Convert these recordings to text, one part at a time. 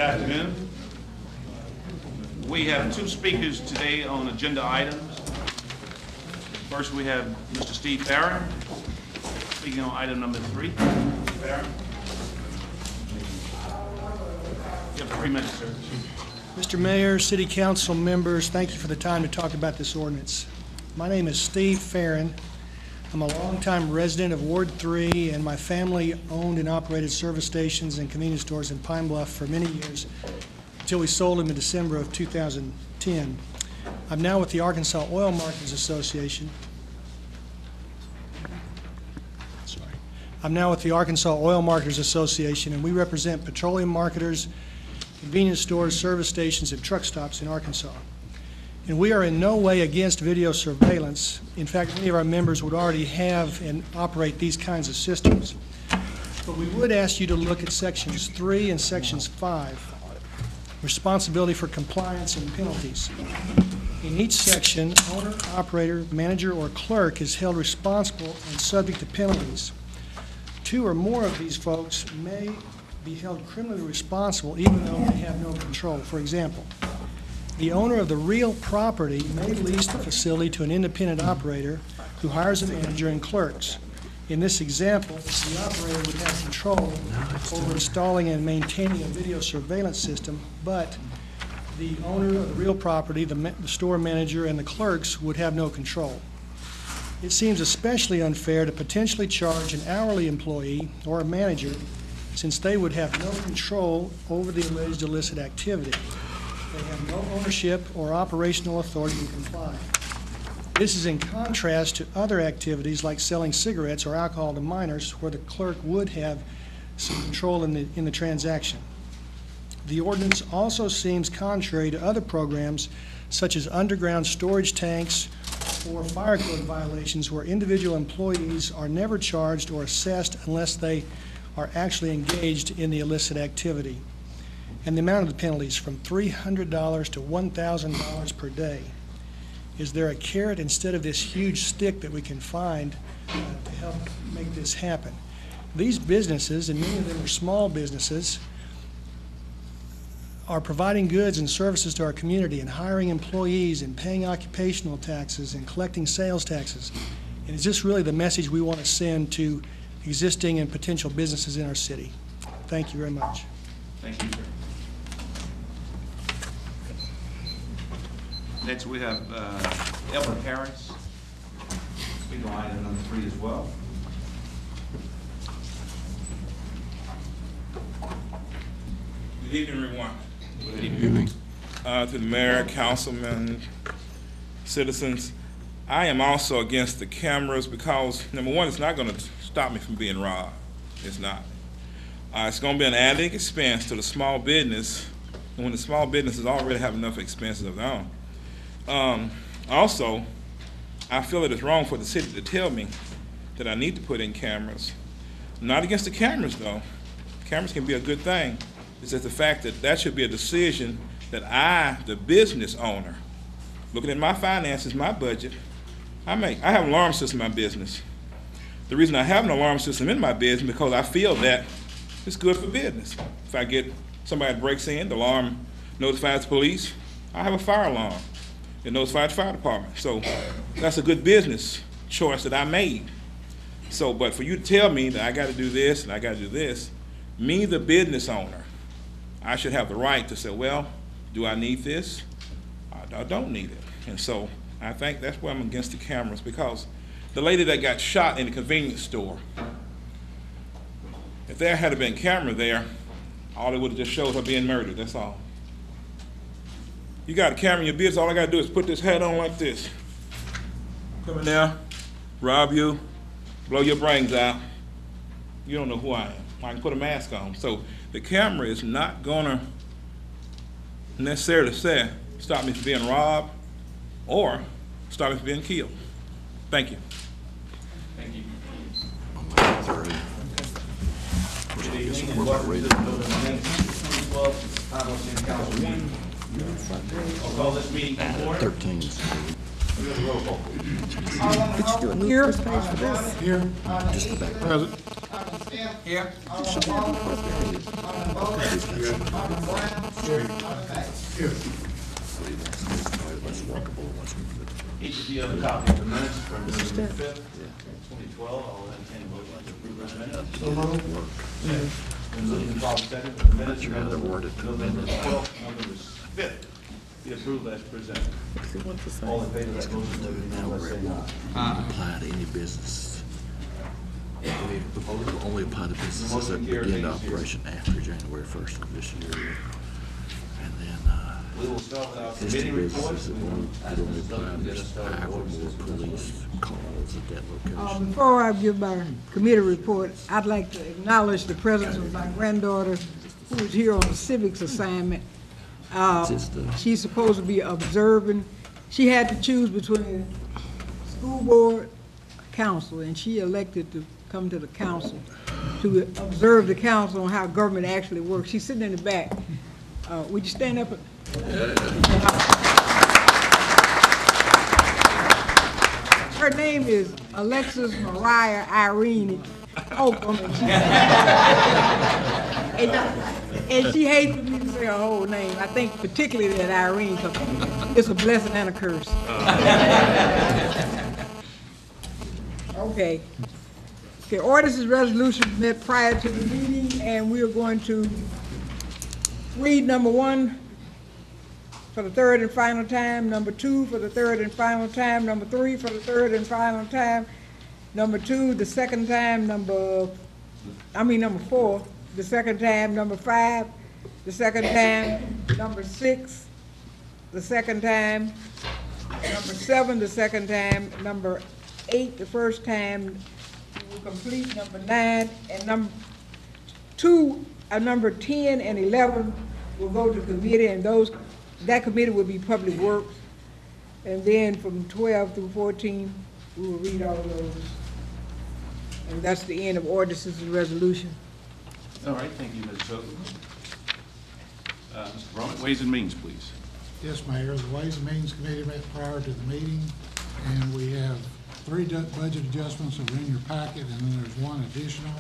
afternoon. We have two speakers today on agenda items. First, we have Mr. Steve Barron speaking on item number 3. Mr. Barron. You have 3 minutes, sir. Mr. Mayor, City Council members, thank you for the time to talk about this ordinance. My name is Steve Farron. I'm a longtime resident of Ward 3, and my family owned and operated service stations and convenience stores in Pine Bluff for many years until we sold them in December of 2010. I'm now with the Arkansas Oil Marketers Association. I'm now with the Arkansas Oil Marketers Association, and we represent petroleum marketers, convenience stores, service stations, and truck stops in Arkansas. And we are in no way against video surveillance. In fact, many of our members would already have and operate these kinds of systems. But we would ask you to look at sections 3 and sections 5, responsibility for compliance and penalties. In each section, owner, operator, manager, or clerk is held responsible and subject to penalties. 2 or more of these folks may be held criminally responsible even though they have no control. For example, the owner of the real property may lease the facility to an independent operator who hires a manager and clerks. In this example, the operator would have control over installing and maintaining a video surveillance system, but the owner of the real property, the store manager, and the clerks would have no control. It seems especially unfair to potentially charge an hourly employee or a manager, since they would have no control over the alleged illicit activity. They have no ownership or operational authority to comply. This is in contrast to other activities like selling cigarettes or alcohol to minors, where the clerk would have some control in the transaction. The ordinance also seems contrary to other programs such as underground storage tanks or fire code violations, where individual employees are never charged or assessed unless they are actually engaged in the illicit activity. And the amount of the penalties from $300 to $1,000 per day. Is there a carrot instead of this huge stick that we can find to help make this happen? These businesses, and many of them are small businesses, are providing goods and services to our community and hiring employees and paying occupational taxes and collecting sales taxes. And is this really the message we want to send to existing and potential businesses in our city? Thank you very much. Thank you, sir. Next, we have Elvin Harris, speaking on item number 3 as well. Good evening, everyone. Good evening. To the mayor, councilmen, citizens, I am also against the cameras because, number one, it's not going to stop me from being robbed. It's not. It's going to be an added expense to the small business, and when the small businesses already have enough expenses of their own. Also, I feel it is wrong for the city to tell me that I need to put in cameras. I'm not against the cameras, though. Cameras can be a good thing. It's just the fact that that should be a decision that I, the business owner, looking at my finances, my budget, I have an alarm system in my business. The reason I have an alarm system in my business is because I feel that it's good for business. If I get somebody that breaks in, the alarm notifies the police. I have a fire alarm. It notifies the fire department. So that's a good business choice that I made. So, but for you to tell me that I got to do this and I got to do this, me, the business owner, I should have the right to say, well, do I need this? I don't need it. And so I think that's why I'm against the cameras, because the lady that got shot in the convenience store, if there had been a camera there, all it would have just showed her being murdered, that's all. You got a camera in your business, all I got to do is put this hat on like this. Come in there, rob you, blow your brains out. You don't know who I am. I can put a mask on. So the camera is not going to necessarily stop me from being robbed or stop me from being killed. Thank you. Thank you. I'll call this meeting to order. 13. Roll call. Here. Just the back. Present. Alderman Smith. Here. Alderman Paul. Alderman Bowles. Alderman Brown. Alderman Mays. Each of you have a copy of the minutes from December 5th, 2012. I'll entertain a motion to approve those minutes. So moved. Been moved and properly seconded. The minutes from November 12th, November 5th be approved as presented. All in favor of that motion, let it be known by saying aye. Apply to any business. Only apply to businesses that begin operation after January 1st of this year. And then, We will start with our it's committee the businesses reports. that won't apply, there's 5 or more police calls at that location. Before I give my committee report, I'd like to acknowledge the presence of my granddaughter, who is here on a civics assignment. She's supposed to be observing. She had to choose between school board, council, and she elected to come to the council to observe the council on how government actually works. She's sitting in the back. Would you stand up? Her name is Alexis Mariah Irene Holcomb, and she hates for me to say her whole name. I think particularly that Irene, because it's a blessing and a curse. Okay. Okay, orders and resolutions met prior to the meeting, and we are going to read number 1 for the third and final time, number 2 for the third and final time, number 3 for the third and final time, number 2 the second time, number 4 the second time, number 5 the second time, number 6 the second time, number 7 the second time, number 8 the first time. We will complete number 9, and number 10 and 11 will go to committee, and that committee will be Public Works. And then from 12 through 14, we will read all those. And that's the end of ordinances and resolution. All right, thank you, Ms. Soto. Mr. Brummett, Ways and Means, please. Yes, Mayor, the Ways and Means Committee met prior to the meeting, and we have 3 budget adjustments that are in your packet, and then there's 1 additional.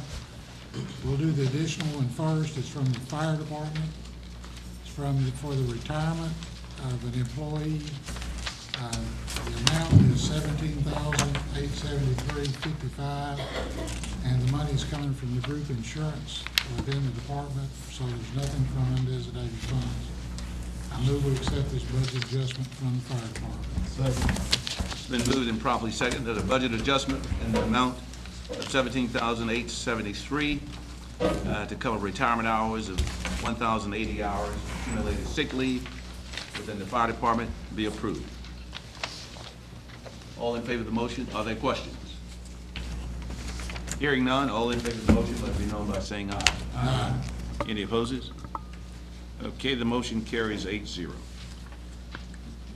We'll do the additional one first. It's from the fire department. It's for the retirement of an employee. The amount is $17,873.55, and the money is coming from the group insurance within the department, so there's nothing from undesignated funds. I move we accept this budget adjustment from the fire department. It's been moved and properly seconded that a budget adjustment in the amount of $17,873 to cover retirement hours of 1,080 hours accumulated sick leave within the fire department be approved. All in favor of the motion? Are there questions? Hearing none, all in favor of the motion, let it be known by saying aye. Aye. Any opposes? Okay, the motion carries 8-0.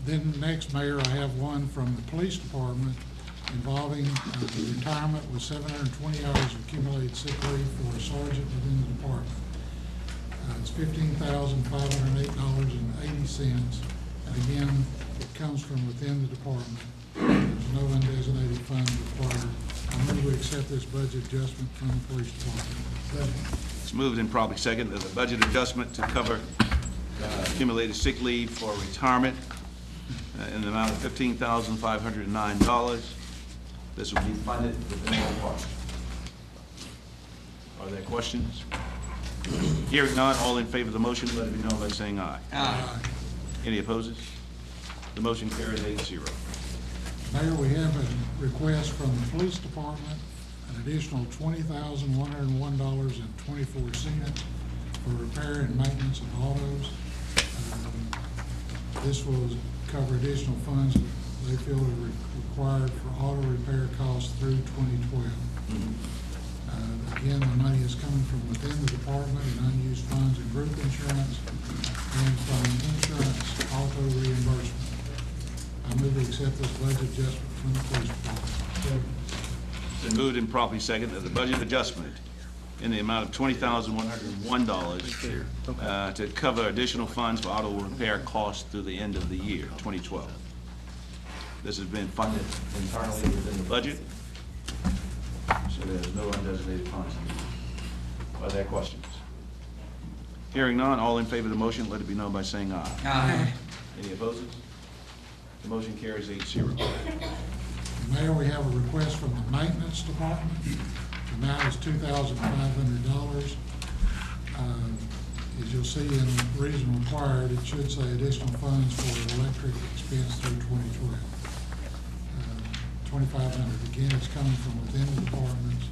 Then next, Mayor, I have one from the police department involving the retirement with 720 hours of accumulated sick leave for a sergeant within the department. It's $15,508.80, and again, it comes from within the department. There's no undesignated fund required. I move we accept this budget adjustment from the police department. It's moved and properly seconded that the budget adjustment to cover accumulated sick leave for retirement in the amount of $15,509. This will be funded within the department. Are there questions? Hearing none, all in favor of the motion, let it be known by saying aye. Aye. Any opposes? The motion carries 8-0. Mayor, we have a request from the police department, an additional $20,101.24 for repair and maintenance of autos. This will cover additional funds that they feel are required for auto repair costs through 2012. Again, the money is coming from within the department and unused funds and group insurance and from insurance auto reimbursement. I move to accept this budget adjustment from the police department. Been moved and properly seconded that the budget adjustment in the amount of $20,101 to cover additional funds for auto repair costs through the end of the year, 2012. This has been funded internally within the budget, so there's no undesignated funds. Are there questions? Hearing none, all in favor of the motion, let it be known by saying aye. Aye. Any opposed? The motion carries 8-0. Mayor, we have a request from the maintenance department. The amount is $2,500. As you'll see in the reason required, it should say additional funds for electric expense through 2012. 2,500. Again, it's coming from within the department's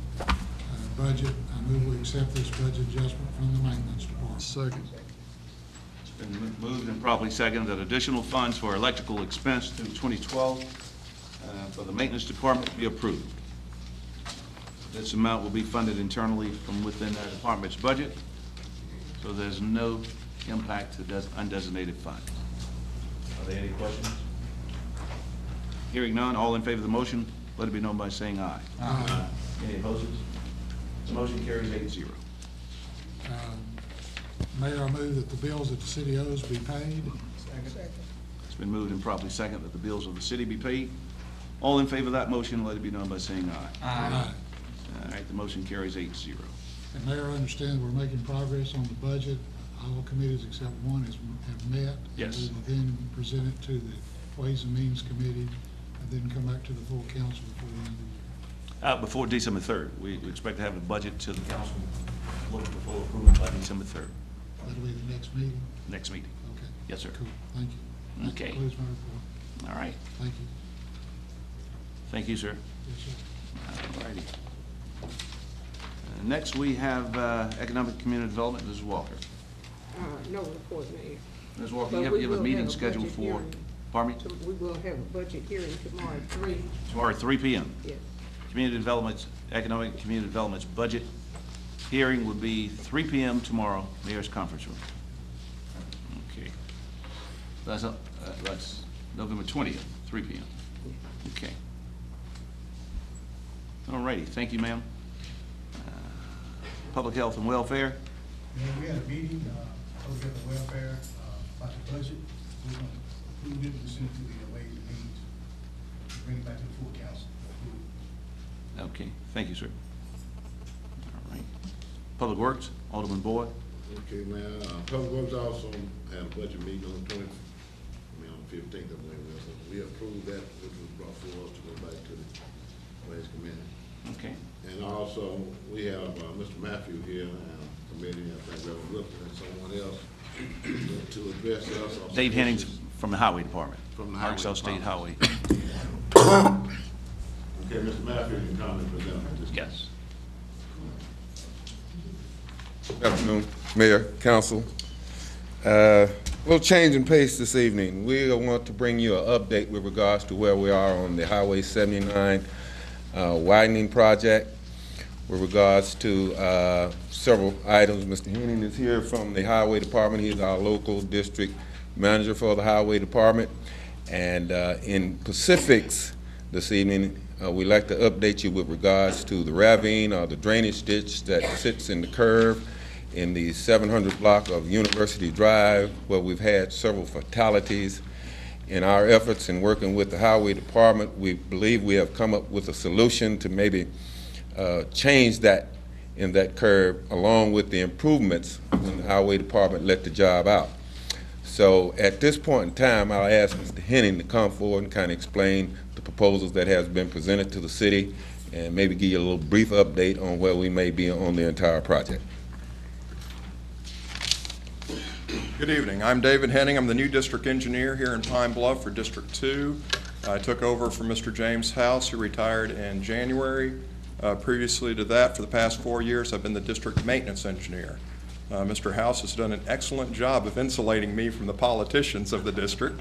budget. I move we accept this budget adjustment from the maintenance department. Second. It's been moved and properly seconded that additional funds for electrical expense through 2012 for the maintenance department be approved. This amount will be funded internally from within that department's budget, so there's no impact to undesignated funds. Are there any questions? Hearing none, all in favor of the motion, let it be known by saying aye. Aye. Any opposed? The motion carries 8-0. Mayor, I move that the bills that the city owes be paid. It's been moved and properly seconded that the bills of the city be paid. All in favor of that motion, let it be known by saying aye. Aye. All right, the motion carries 8-0. And Mayor, I understand we're making progress on the budget. All committees except one have met. Yes. We will then present it to the Ways and Means Committee and then come back to the full council before the end of the year. Before December 3rd, we expect to have the budget to the council, looking for full approval by December 3rd, That'll be the next meeting? next meeting. Okay. Yes, sir. Cool, thank you. That Okay. concludes my report. All right. Thank you. Thank you, sir. Yes, sir. All righty. Next, we have Economic Community Development, Mrs. Walker. No report, Mayor. Ms. Walker, But you have we a will meeting have a scheduled budget for, hearing. pardon me, So we will have a budget hearing tomorrow at 3. tomorrow at 3 p.m. Yes. Community Development's, Economic Community Development's budget hearing would be 3 p.m. tomorrow, Mayor's Conference Room. Okay. That's November 20th, 3 p.m. Okay. All righty, thank you, ma'am. Public Health and Welfare. Yeah, we had a meeting, over at the welfare, about the budget. We're going to approve it, and send it to the Ways and Means, bring it back to the full council. Okay, thank you, sir. All right. Public Works, Alderman Boyd. Okay, man, Public Works also had a budget meeting on the 15th, I believe it was. We approved that, which was brought forward to go back to the Ways Committee. Okay. And also, we have Mr. Matthew here, committee, I think Reverend Wilson and someone else, to address us. on Dave some Hennings issues. from the Highway Department. From the Highway Arkansas State Highway. Department. Okay, Mr. Matthew can come and present on this. Yes. Good afternoon, Mayor, Council. Little change in pace this evening. We want to bring you an update with regards to where we are on the Highway 79 widening project. With regards to several items, Mr. Henning is here from the Highway Department. He's our local district manager for the Highway Department. And in specifics this evening, we'd like to update you with regards to the ravine or the drainage ditch that sits in the curve in the 700 block of University Drive, where we've had several fatalities. In our efforts in working with the Highway Department, we believe we have come up with a solution to maybe change that in that curve, along with the improvements when the Highway Department let the job out. So at this point in time, I'll ask Mr. Henning to come forward and kind of explain the proposals that has been presented to the city and maybe give you a little brief update on where we may be on the entire project. Good evening. I'm David Henning. I'm the new district engineer here in Pine Bluff for District 2. I took over from Mr. James House, who retired in January. Previously to that, for the past 4 years, I've been the district maintenance engineer. Mr. House has done an excellent job of insulating me from the politicians of the district,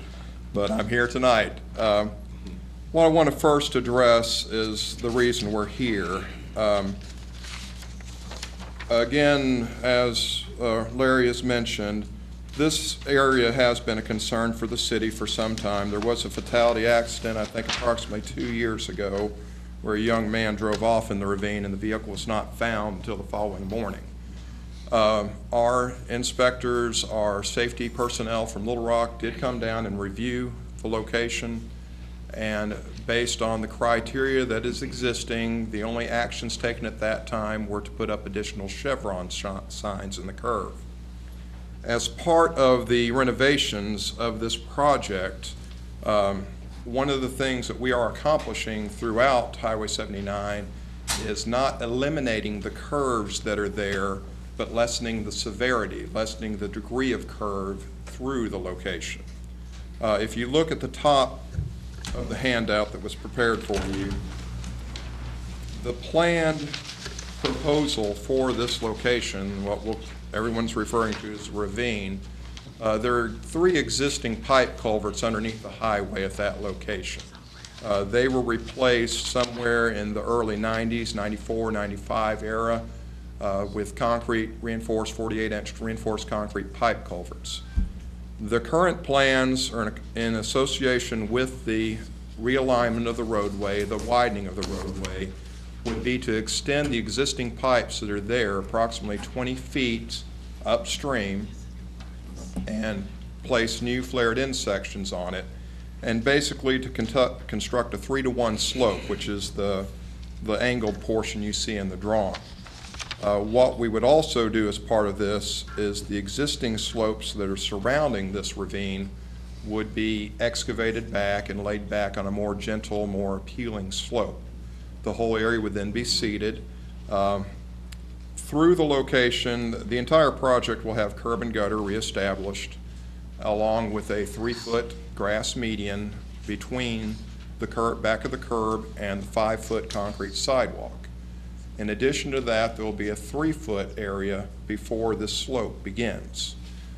but I'm here tonight. What I want to first address is the reason we're here. Again, as Larry has mentioned, this area has been a concern for the city for some time. There was a fatality accident, I think approximately 2 years ago, where a young man drove off in the ravine and the vehicle was not found until the following morning. Our inspectors, our safety personnel from Little Rock did come down and review the location, and based on the criteria that is existing. The only actions taken at that time were to put up additional chevron signs in the curve. As part of the renovations of this project, one of the things that we are accomplishing throughout Highway 79 is not eliminating the curves that are there, but lessening the severity, lessening the degree of curve through the location. If you look at the top of the handout that was prepared for you, the planned proposal for this location, everyone's referring to as ravine, there are 3 existing pipe culverts underneath the highway at that location. They were replaced somewhere in the early 90s, 94, 95 era, with concrete reinforced, 48-inch reinforced concrete pipe culverts. The current plans are in association with the realignment of the roadway, the widening of the roadway, would be to extend the existing pipes that are there approximately 20 feet upstream and place new flared-in sections on it, and basically to construct a 3-to-1 slope, which is the angled portion you see in the drawing. What we would also do as part of this is the existing slopes that are surrounding this ravine would be excavated back and laid back on a more gentle, more appealing slope. The whole area would then be seeded. Through the location, the entire project will have curb and gutter reestablished, along with a 3-foot grass median between the back of the curb and the 5-foot concrete sidewalk. In addition to that, there will be a 3-foot area before this slope begins.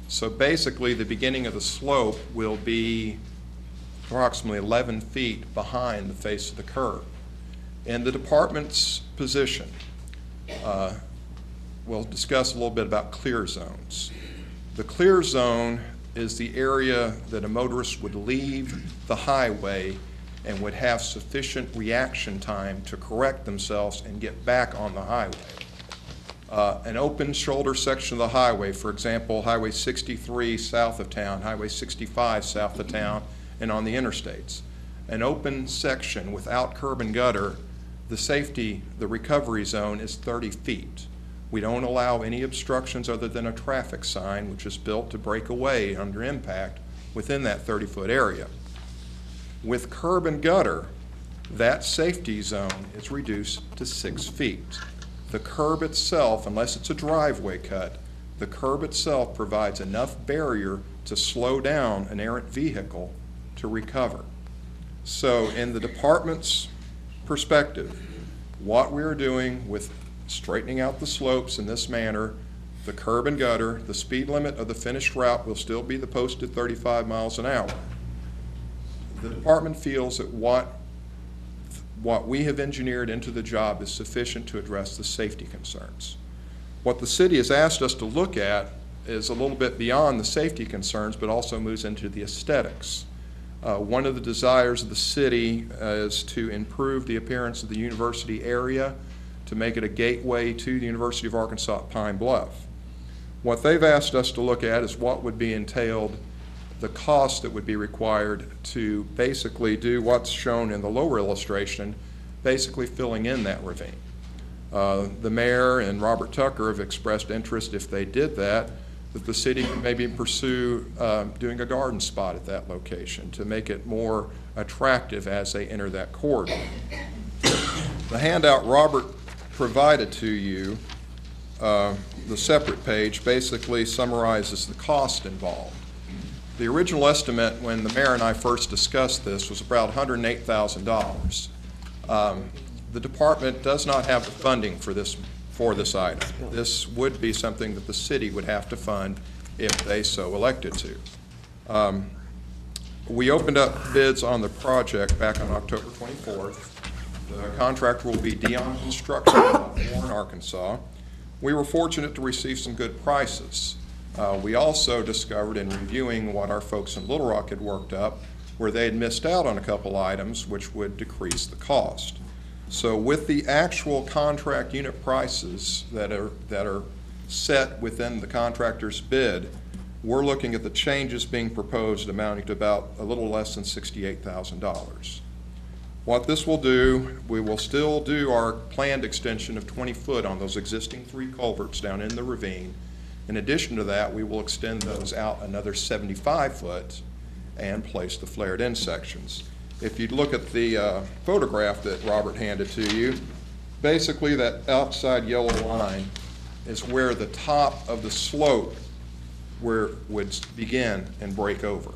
So basically, the beginning of the slope will be approximately 11 feet behind the face of the curb. In the department's position, we'll discuss a little bit about clear zones. The clear zone is the area that a motorist would leave the highway and would have sufficient reaction time to correct themselves and get back on the highway. An open shoulder section of the highway, for example, Highway 63 south of town, Highway 65 south of town, and on the interstates. An open section without curb and gutter, the recovery zone is 30 feet. We don't allow any obstructions other than a traffic sign, which is built to break away under impact within that 30-foot area. With curb and gutter, that safety zone is reduced to 6 feet. The curb itself, unless it's a driveway cut, the curb itself provides enough barrier to slow down an errant vehicle to recover. So in the department's perspective, what we are doing with straightening out the slopes in this manner, the curb and gutter, the speed limit of the finished route will still be the posted 35 miles an hour. The department feels that what we have engineered into the job is sufficient to address the safety concerns. What the city has asked us to look at is a little bit beyond the safety concerns, but also moves into the aesthetics. One of the desires of the city is to improve the appearance of the university area, to make it a gateway to the University of Arkansas at Pine Bluff. What they've asked us to look at is what would be entailed, the cost that would be required to basically do what's shown in the lower illustration, basically filling in that ravine. The mayor and Robert Tucker have expressed interest, if they did that the city could maybe pursue doing a garden spot at that location to make it more attractive as they enter that corridor. The handout Robert provided to you, the separate page, basically summarizes the cost involved. The original estimate when the mayor and I first discussed this was about $108,000. The department does not have the funding for this item. This would be something that the city would have to fund if they so elected to. We opened up bids on the project back on October 24th. The contractor will be Dion Construction in Warren, Arkansas. We were fortunate to receive some good prices. We also discovered in reviewing what our folks in Little Rock had worked up where they had missed out on a couple items which would decrease the cost. So with the actual contract unit prices that are set within the contractor's bid, we're looking at the changes being proposed amounting to about a little less than $68,000. What this will do, we will still do our planned extension of 20 foot on those existing 3 culverts down in the ravine. In addition to that, we will extend those out another 75 foot and place the flared-in sections. If you look at the photograph that Robert handed to you, basically that outside yellow line is where the top of the slope where it would begin and break over.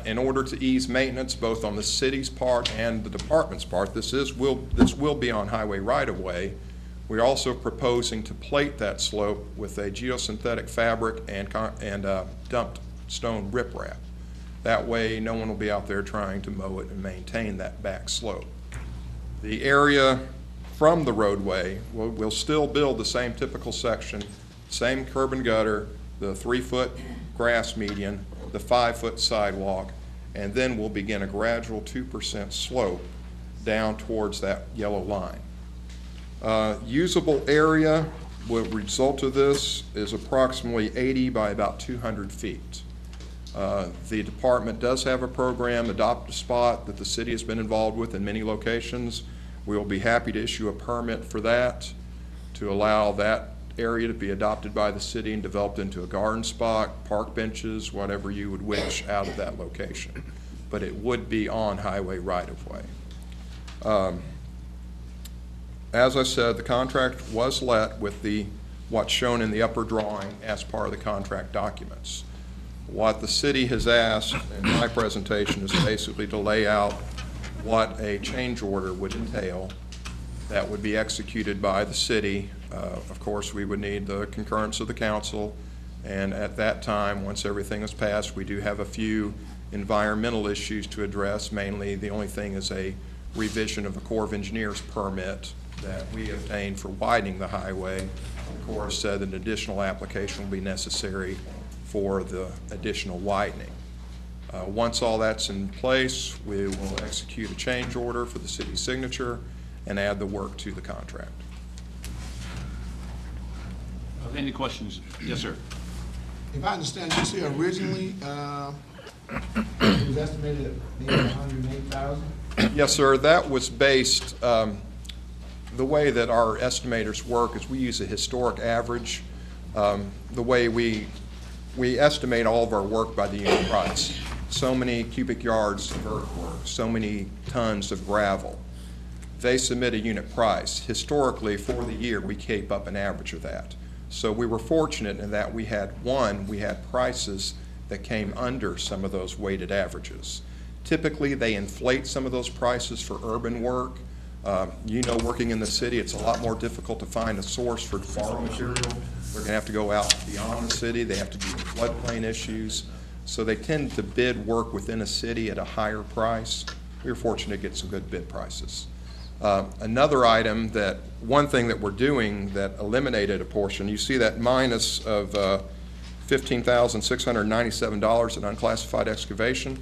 In order to ease maintenance, both on the city's part and the department's part, this will be on highway right-of-way. We're also proposing to plate that slope with a geosynthetic fabric and dumped stone riprap. That way, no one will be out there trying to mow it and maintain that back slope. The area from the roadway, we'll still build the same typical section, same curb and gutter, the 3-foot grass median, the 5-foot sidewalk, and then we'll begin a gradual 2% slope down towards that yellow line. Usable area, what result of this is approximately 80 by about 200 feet. The department does have a program, Adopt a Spot, that the city has been involved with in many locations. We will be happy to issue a permit for that to allow that area to be adopted by the city and developed into a garden spot, park benches, whatever you would wish out of that location. But it would be on highway right-of-way. As I said, the contract was let with what's shown in the upper drawing as part of the contract documents. What the city has asked in my presentation is basically to lay out what a change order would entail that would be executed by the city. Of course, we would need the concurrence of the council, and at that time, once everything is passed, we do have a few environmental issues to address. Mainly, the only thing is a revision of the Corps of Engineers permit that we obtained for widening the highway. The Corps said an additional application will be necessary for the additional widening. Once all that's in place, we will execute a change order for the city's signature and add the work to the contract. Any questions? Yes, sir. If I understand, you see originally, it was estimated at maybe 108,000? Yes, sir. That was based, the way that our estimators work is we use a historic average. The way we estimate all of our work by the unit price. So many cubic yards of earthwork, so many tons of gravel. They submit a unit price. Historically, for the year, we keep up an average of that. So we were fortunate in that we had prices that came under some of those weighted averages. Typically, they inflate some of those prices for urban work. Working in the city, it's a lot more difficult to find a source for borrow material. They're going to have to go out beyond the city. They have to do floodplain issues. So they tend to bid work within a city at a higher price. We were fortunate to get some good bid prices. Another item one thing that we're doing that eliminated a portion, you see that minus of $15,697 in unclassified excavation.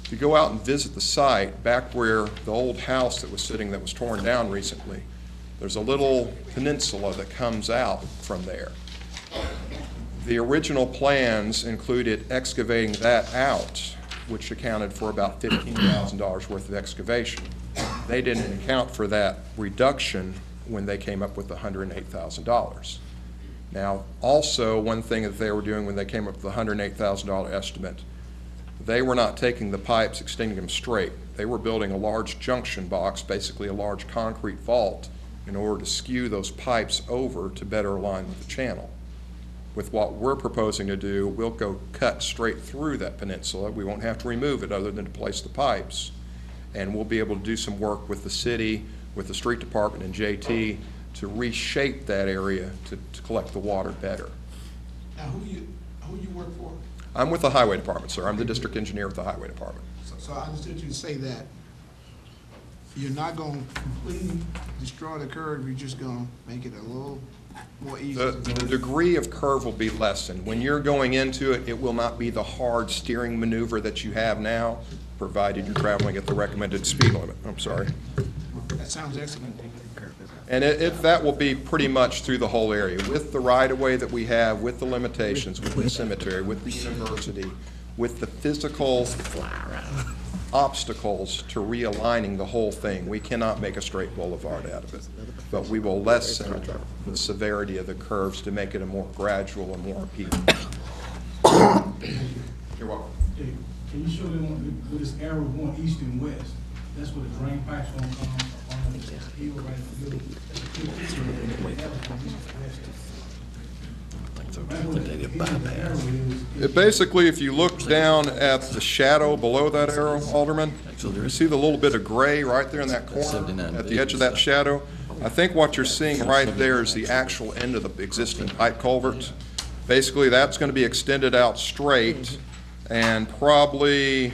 If you go out and visit the site, back where the old house that was sitting that was torn down recently, there's a little peninsula that comes out from there. The original plans included excavating that out, which accounted for about $15,000 worth of excavation. They didn't account for that reduction when they came up with the $108,000. Now, also, one thing that they were doing when they came up with the $108,000 estimate, they were not taking the pipes, extending them straight. They were building a large junction box, basically a large concrete vault, in order to skew those pipes over to better align with the channel. With what we're proposing to do, we'll go cut straight through that peninsula. We won't have to remove it other than to place the pipes. And we'll be able to do some work with the city, with the street department and JT to reshape that area to collect the water better. Now, who you work for? I'm with the highway department, sir. I'm the district engineer with the highway department. So I understood you to say that you're not going to completely destroy the curve, you're just going to make it a little more easy. The degree of curve will be lessened. When you're going into it, it will not be the hard steering maneuver that you have now, provided you're traveling at the recommended speed limit. I'm sorry. That sounds excellent. And that will be pretty much through the whole area, with the right-of-way that we have, with the limitations, with the cemetery, with the university, with the physical obstacles to realigning the whole thing. We cannot make a straight boulevard out of it, but we will lessen the severity of the curves to make it a more gradual and more appealing. You're welcome. Hey, can you show them with this arrow going east and west? That's where the drain pipes gonna come on the hill right in the middle. That's a good picture of it. They have it from east to west. Right where the end of the arrow is- Basically, if you look down at the shadow below that arrow, Alderman, you see the little bit of gray right there in that corner at the edge of that shadow? I think what you're seeing right there is the actual end of the existing pipe culverts. Basically, that's going to be extended out straight and probably,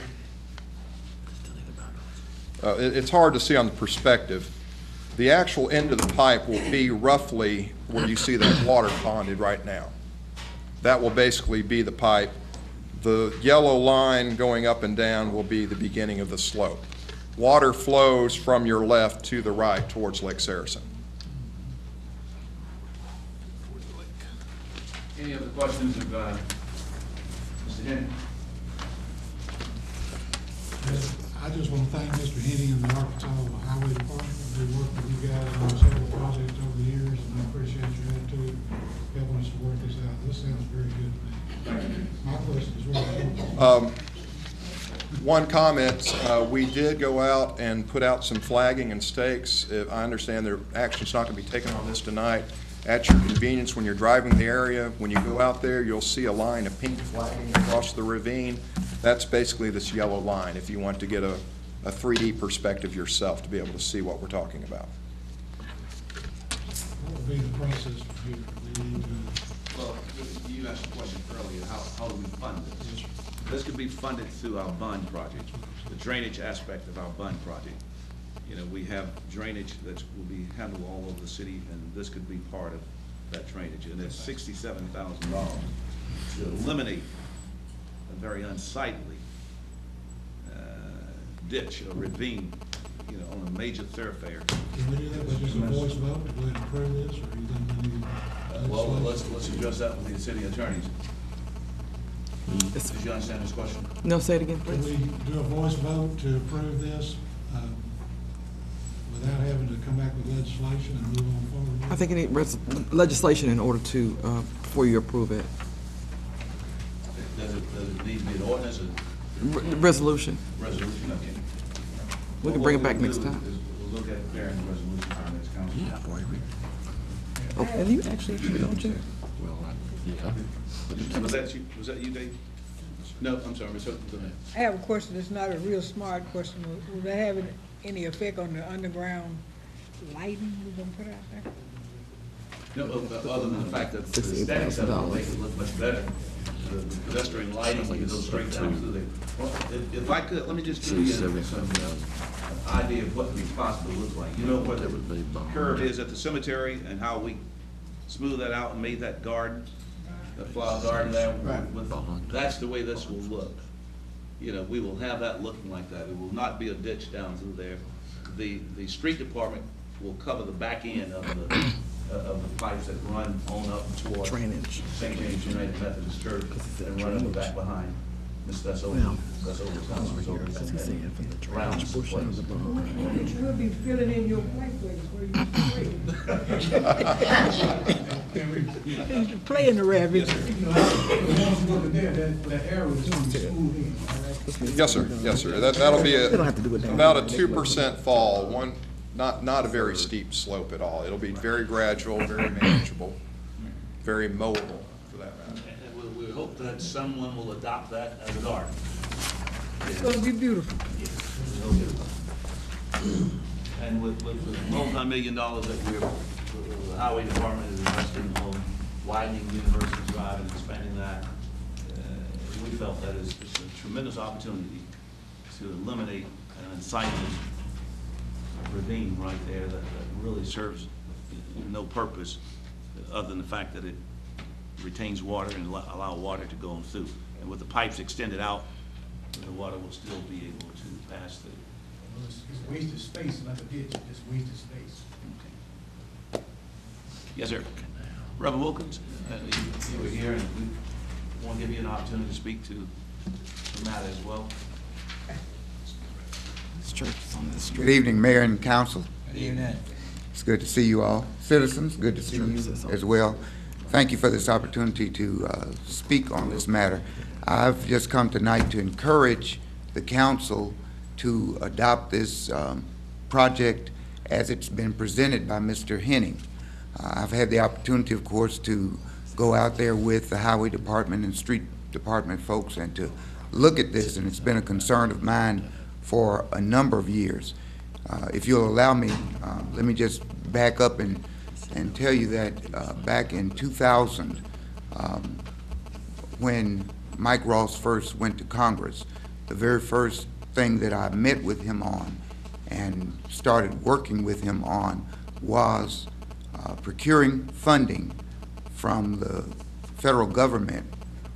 it's hard to see on the perspective. The actual end of the pipe will be roughly where you see that water ponded right now. That will basically be the pipe. The yellow line going up and down will be the beginning of the slope. Water flows from your left to the right towards Lake Saracen. Any other questions of Mr. Henning? I just want to thank Mr. Henning and the Arkansas Highway Department. We've worked with you guys on several projects over the years, and I appreciate your attitude helping us to work this out. This sounds very good to me. My question is really One comment, we did go out and put out some flagging and stakes. I understand their action's not going to be taken on this tonight. At your convenience, when you're driving the area, when you go out there, you'll see a line of pink flagging across the ravine. That's basically this yellow line, if you want to get a 3D perspective yourself to be able to see what we're talking about. What would be the process from here? We need to- Well, you asked a question earlier, how do we fund this? This could be funded through our bond project, the drainage aspect of our bond project. You know, we have drainage that will be handled all over the city, and this could be part of that drainage. And it's $67,000 to eliminate a very unsightly ditch or ravine, you know, on a major thoroughfare. Can we do that by just a voice vote to go ahead and approve this, or you think we need? Well, let's address that with the city attorneys. Did you understand this question? No, say it again, Can please. we do a voice vote to approve this, without having to come back with legislation and move on forward? I think you need legislation in order to, before you approve it. Does it need to be an ordinance or Resolution. resolution? Okay. We can bring it back next time. We'll look at preparing the resolution for our next council. Oh, and you actually, don't you? Was that you, Dave? No, I'm sorry, Ms. Hooker, go ahead. I have a question, it's not a real smart question. Will that have any effect on the underground lighting we're gonna put out there? No, other than the fact that the aesthetics of it will make it look much better. The pedestrian lighting, you go straight down through there. Well, if I could, let me just give you some idea of what the possible looks like. You know what the curve is at the cemetery and how we smoothed that out and made that garden, that flower garden there. That's the way this will look. You know, we will have that looking like that. It will not be a ditch down through there. The street department will cover the back end of the pipes that run on up towards Drainage. St. James United Methodist Church and run in the back behind. That's over town. We'll be filling in your pathways where you play in the rabbit. That arrow is gonna be smooth in, all right? Yes, sir. Yes, sir. That'll be about a 2% fall, not a very steep slope at all. It'll be very gradual, very manageable, very mowable, for that matter. And we hope that someone will adopt that as a garden. It's gonna be beautiful. And with the multi-million-dollar that the highway department is investing in widening University Drive and expanding that, we felt that it's a tremendous opportunity to eliminate an unsightly ravine right there that really serves no purpose other than the fact that it retains water and allow water to go on through. And with the pipes extended out, the water will still be able to pass through. Well, it's wasted space, not a ditch, it's wasted space. Okay. Yes, sir. Reverend Wilkins, you were here, and we want to give you an opportunity to speak to the matter as well. Good evening, Mayor and Council. Good evening. It's good to see you all. Citizens, good to see you as well. Thank you for this opportunity to speak on this matter. I've just come tonight to encourage the council to adopt this project as it's been presented by Mr. Henning. I've had the opportunity, of course, to go out there with the Highway Department and Street Department folks and to look at this, and it's been a concern of mine for a number of years. If you'll allow me, let me just back up and tell you that back in 2000, when Mike Ross first went to Congress, the very first thing that I met with him on and started working with him on was procuring funding from the federal government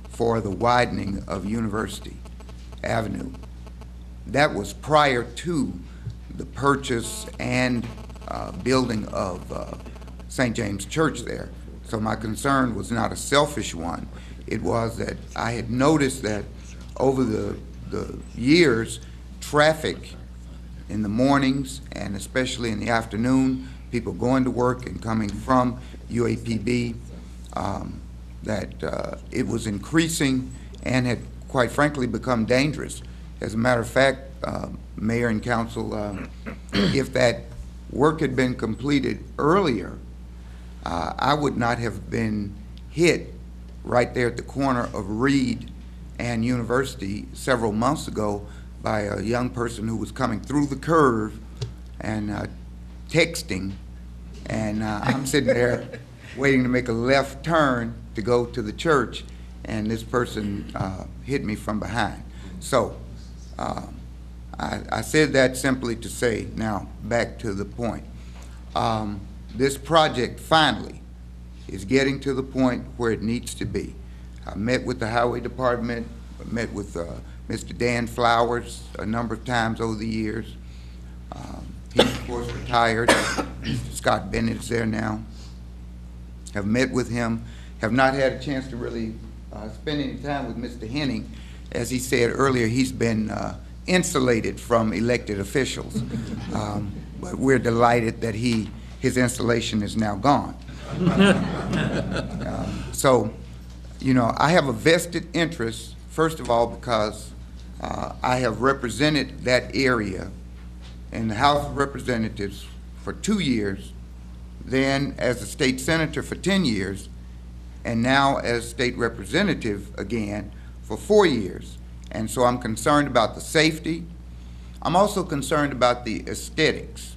for the widening of University Avenue. That was prior to the purchase and building of St. James Church there. So my concern was not a selfish one. It was that I had noticed that over the years, traffic in the mornings and especially in the afternoon, people going to work and coming from UAPB, that it was increasing and had quite frankly become dangerous. As a matter of fact, Mayor and Council, if that work had been completed earlier, I would not have been hit right there at the corner of Reed and University several months ago by a young person who was coming through the curve and texting, and I'm sitting there waiting to make a left turn to go to the church, and this person hit me from behind. So I said that simply to say, now back to the point. This project finally is getting to the point where it needs to be. I met with the Highway Department, I met with Mr. Dan Flowers a number of times over the years. He, of course, retired. Mr. Scott Bennett is there now. Have met with him, have not had a chance to really spend any time with Mr. Henning. As he said earlier, he's been insulated from elected officials. But we're delighted that his insulation is now gone. So, you know, I have a vested interest, first of all, because I have represented that area in the House of Representatives for 2 years, then as a state senator for 10 years, and now as state representative again for 4 years. And so I'm concerned about the safety. I'm also concerned about the aesthetics,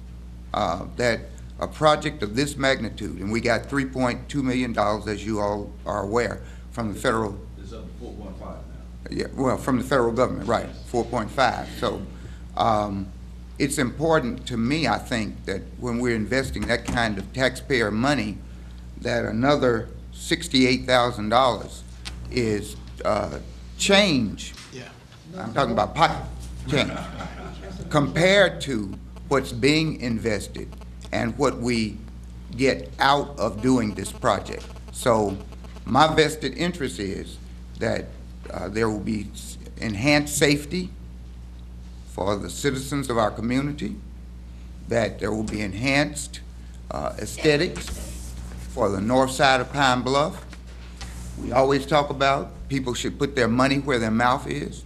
that a project of this magnitude, and we got $3.2 million, as you all are aware, from the federal. It's up to 4.5 now. Yeah, well, from the federal government, right, 4.5. So it's important to me, I think, that when we're investing that kind of taxpayer money, that another $68,000 is change. Yeah. I'm talking about pocket change compared to what's being invested and what we get out of doing this project. So my vested interest is that there will be enhanced safety for the citizens of our community, that there will be enhanced aesthetics for the north side of Pine Bluff. We always talk about people should put their money where their mouth is.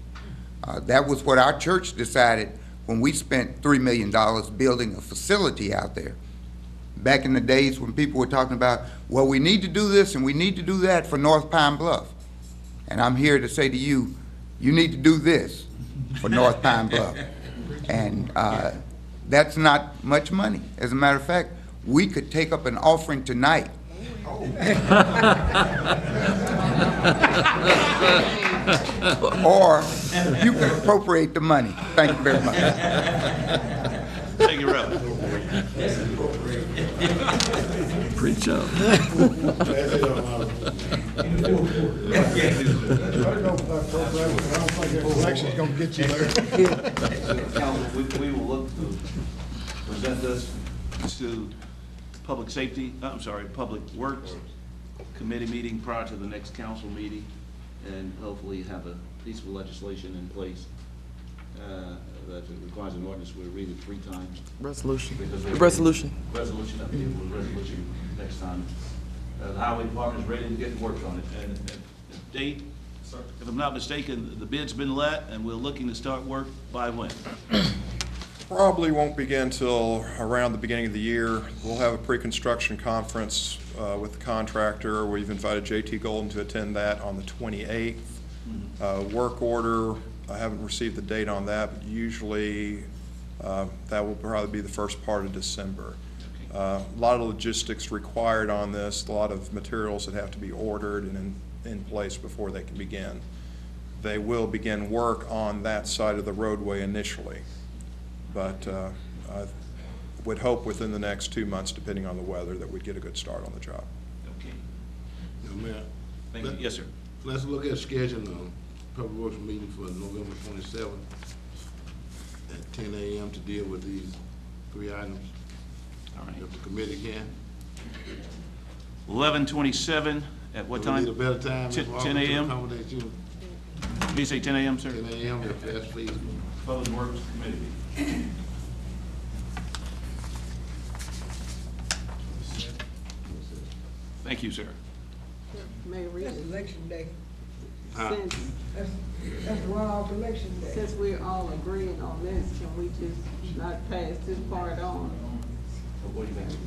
That was what our church decided when we spent $3 million building a facility out there. Back in the days when people were talking about, well, we need to do this and we need to do that for North Pine Bluff. And I'm here to say to you, you need to do this for North Pine Bluff. And that's not much money. As a matter of fact, we could take up an offering tonight. Or you can appropriate the money. Thank you very much. Thank you, Reverend. Preach up. Election's gonna get you there. Council, we will look to present this to Public Works Committee meeting prior to the next council meeting, and hopefully have a piece of legislation in place that requires an ordinance, we'll read it 3 times. Resolution. Because Resolution. Resolution, I'll deal with resolution next time. The highway department is ready to get to work on it. And the date, if I'm not mistaken, the bid's been let, and we're looking to start work by when? Probably won't begin till around the beginning of the year. We'll have a pre-construction conference with the contractor. We've invited JT Golden to attend that on the 28th. Work order, I haven't received the date on that, but usually that will probably be the first part of December. A lot of logistics required on this, a lot of materials that have to be ordered and in place before they can begin. They will begin work on that side of the roadway initially, but I would hope within the next 2 months, depending on the weather, that we'd get a good start on the job. Okay. Now, Mayor, Thank you. Yes, sir. let's look at scheduling a public works meeting for November 27th at 10 a.m. to deal with these 3 items. All right. If the committee can. 11/27, at what time? We need a better time. 10 a.m.? Accommodate you. Did you say 10 a.m., sir? 10 a.m. if that's feasible. Public Works Committee. Thank you, sir. Mayor Reed, That's election day. since, That's the runoff election day. since we're all agreeing on this, can we just not pass this part on? What do you think?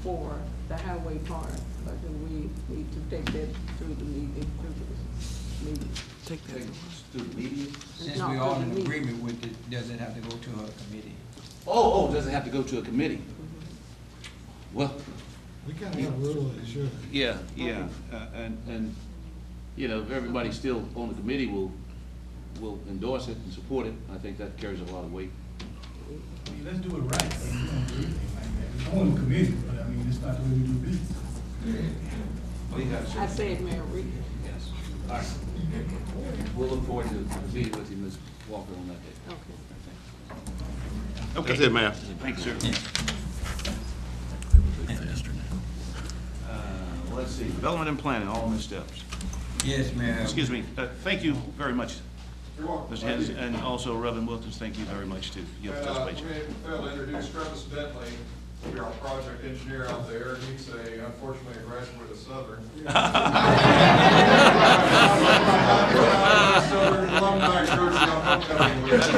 For the highway part, or do we need to take that through the meeting, Take that. Through the media? Since No, we're all through in the meeting. agreement with it, does it have to go to a committee? Oh, does it have to go to a committee? Well, We kind of have a rule that it should. yeah, and, you know, if everybody still on the committee will endorse it and support it, I think that carries a lot of weight. I mean, let's do it right. I mean, we don't do anything like that. It's on the committee, but I mean, it's not the way we do business. I said Mayor Reed. Yes. All right. We'll look forward to meeting with you, Ms. Walker, on that day. Okay. Okay. That's it, Mayor. Thank you, sir. Faster now. Let's see, development and planning, Alderman Steps. Yes, Mayor. Excuse me, thank you very much, Mr. Hens, and also Reverend Wilkins, thank you very much, too. You have participation. We failed to introduce Travis Bentley, our project engineer out there. He's unfortunately a graduate of Southern. Southern alumni jersey on homecoming week. That's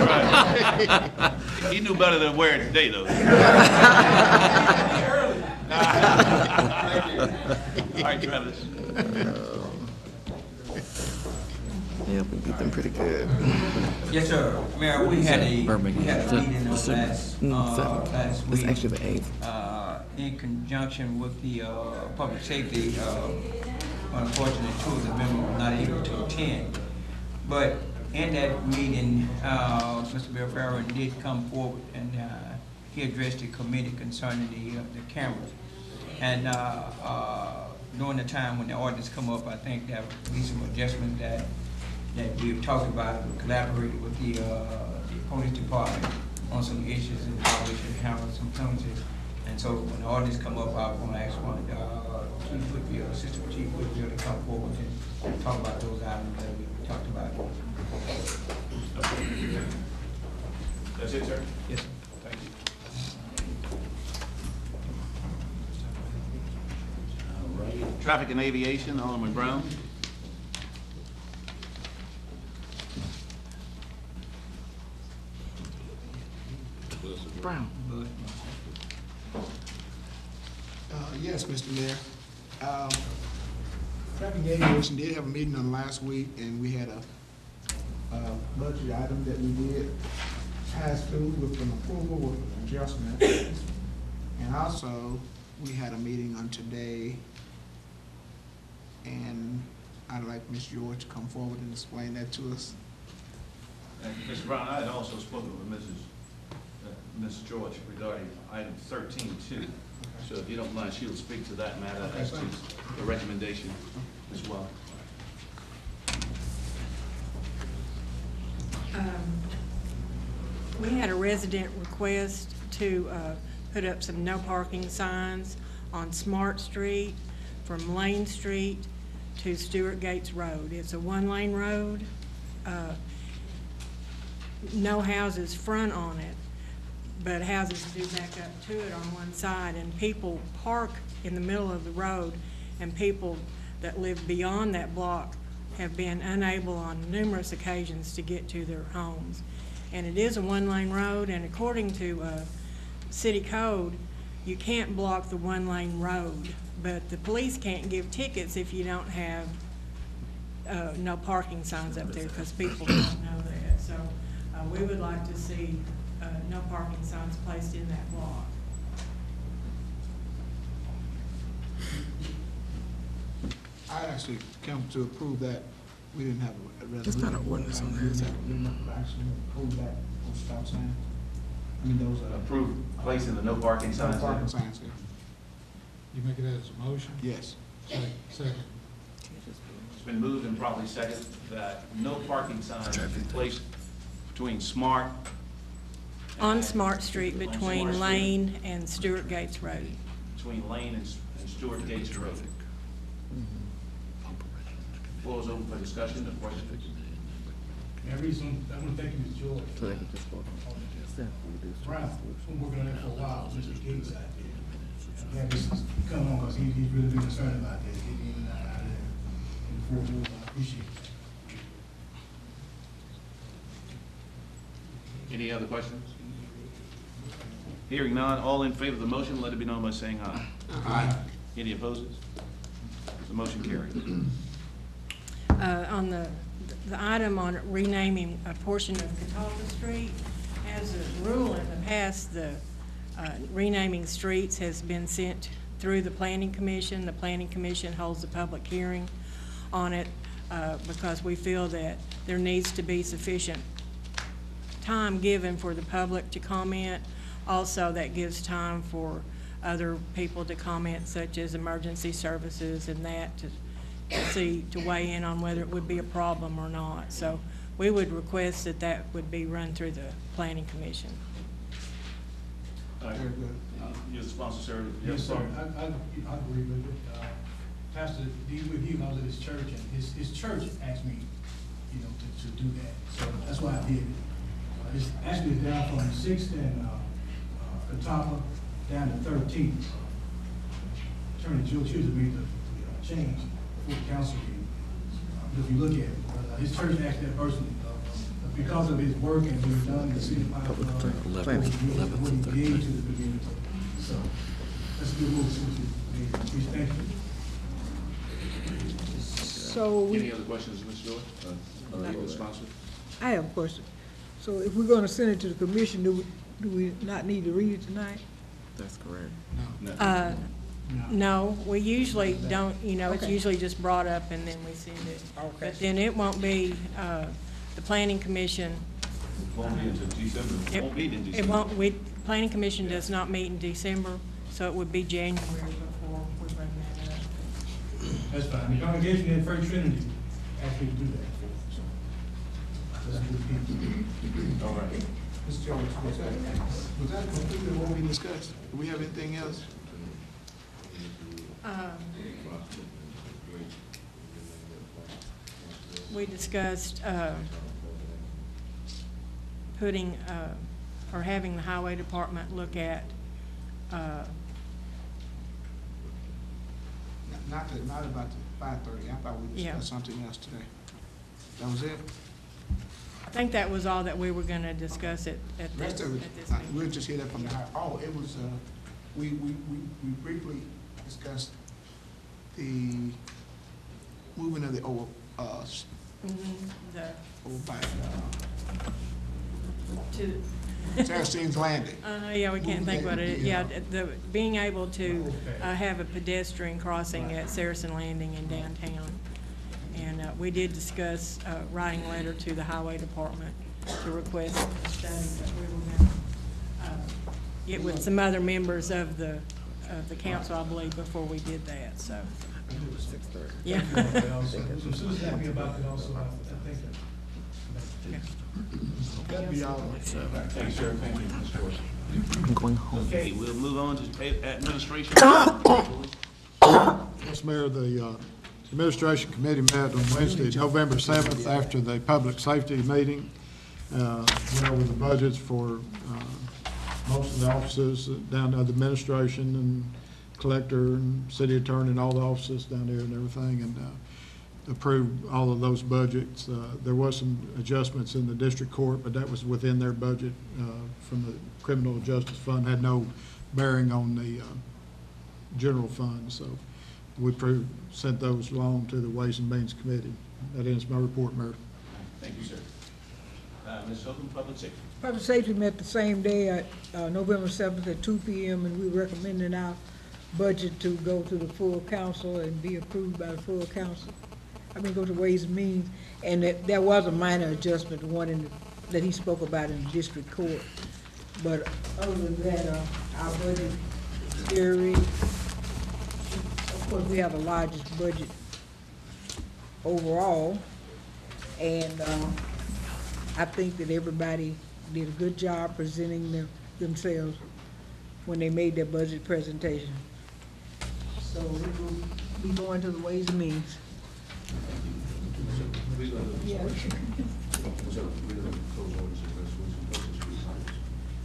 right. He knew better than wearing it today, though. Thank you. All right, Travis. Yeah, we beat them pretty good. Yes, sir. Mayor, we had a Birmingham, meeting on last It's week, actually the 8th. in conjunction with the, public safety. Unfortunately, 2 of the members were not able to attend. But in that meeting, Mr. Bill Farron did come forward and, he addressed the committee concerning the cameras. And, during the time when the ordinance come up, I think there will be some adjustments that we've talked about, collaborated with the police department on some issues and how we should handle some penalties. And so when the ordinance come up, I want to ask one, Chief Whitfield, Assistant Chief Whitfield, to come forward and talk about those items that we talked about. That's it, sir? Yes, sir. Thank you. All right, traffic and aviation, Alderman Brown. Brown. Yes, Mr. Mayor. Traffic Aviation did have a meeting on last week, and we had a budget item that we did pass through with an approval with an adjustment. And also, we had a meeting on today, and I'd like Ms. George to come forward and explain that to us. And Mr. Brown, I had also spoken with Ms. George regarding item 13-2. So if you don't mind, she'll speak to that matter as to the recommendation as well. We had a resident request to put up some no parking signs on Smart Street from Lane Street to Stewart Gates Road. It's a 1-lane road. no houses front on it, but houses do back up to it on one side, and people park in the middle of the road, and people that live beyond that block have been unable on numerous occasions to get to their homes. And it is a one-lane road, and according to city code, you can't block the one-lane road, but the police can't give tickets if you don't have no parking signs up there, because people don't know that. So we would like to see no parking signs placed in that block. I actually come to approve that. We didn't have a resolution. It's not an ordinance on there, is it? Actually approve that, those stop signs. I mean, those Approve placing the no parking signs no parking in. signs there. You make it as a motion? Yes. Second. It's been moved and probably second that no parking signs be placed between Smart. On Smart Street On between Smart Street. Lane and Stewart Gates Road. Between Lane and Stewart Gates Road. Floor is open for discussion or questions. I want to thank you, Ms. George. Brown, been working on that for a while, Mr. Gates out there. I'm glad this has come on, because he's really been concerned about that, getting in and out of there in the fourth ward. I appreciate it. Any other questions? Hearing none, all in favor of the motion, let it be known by saying aye. Aye. Any opposers? The motion carries. On the item on renaming a portion of Catalpa Street, as a rule in the past, the renaming streets has been sent through the Planning Commission. The Planning Commission holds a public hearing on it because we feel that there needs to be sufficient time given for the public to comment. Also, that gives time for other people to comment, such as emergency services and that, to weigh in on whether it would be a problem or not. So we would request that that would be run through the Planning Commission. All right. You're the sponsor, sir. Yes, sir. I agree with it. Pastor D. with you, I was at his church, and his church asked me, to do that. So that's why I did it. It's actually down from 6th and Catawba down to 13th. Attorney Jules Hughes made the change before the council meeting. If you look at it, his church asked that person, because of his work and what he's done in the city of Pine Bluff, what he gave to the community. So that's a good move. Please, thank you. So Any other questions, Ms. George? The sponsor? I have a question. So if we're gonna send it to the commission, do we not need to read it tonight? That's correct. No, we usually don't, it's Okay. usually just brought up and then we send it. Okay. But then it won't be, the Planning Commission. It won't be until December. It won't meet in December. It won't, Planning Commission does not meet in December, so it would be January before we bring that up. That's fine. The congregation in First Trinity asked me to do that. So that's good. All right. Mr. Jones, was that completely what we discussed? Do we have anything else? We discussed putting, or having the highway department look at, Not about the 5:30. I thought we Yeah. discussed something else today. That was it? I think that was all that we were gonna discuss at Rest this of it, meeting. we'll just hear that from the, it was, we briefly discussed the moving of the The, by, to, Saracen's Landing. yeah, we can't think about it. Yeah, being able to have a pedestrian crossing at Saracen Landing in downtown. And we did discuss writing a letter to the highway department to request a study that we were going to get with some other members of the council, I believe, before we did that, so. Yeah. Some Susan asked me about that also. I think That'd be all. Thank you, sir. Thank you, Ms. George. I'm going home. Okay, we'll move on to administration. Yes, Mayor, the Administration Committee met on Wednesday, November 7th, after the Public Safety meeting. There were the budgets for most of the offices down to the administration and collector and city attorney and all the offices down there and everything, and approved all of those budgets. There was some adjustments in the district court, but that was within their budget from the criminal justice fund, had no bearing on the general fund. So we sent those along to the Ways and Means Committee. That ends my report, Mayor. Thank you, sir. Ms. Hilton, Public Safety. Public Safety met the same day at November 7th at 2 p.m. and we recommended our budget to go to the full council and be approved by the full council. Go to Ways and Means, and there was a minor adjustment, the one that he spoke about in the district court. But other than that, our budget is very, of course, we have the largest budget overall, and I think that everybody did a good job presenting themselves when they made their budget presentation. So we will be going to the Ways and Means. Yeah.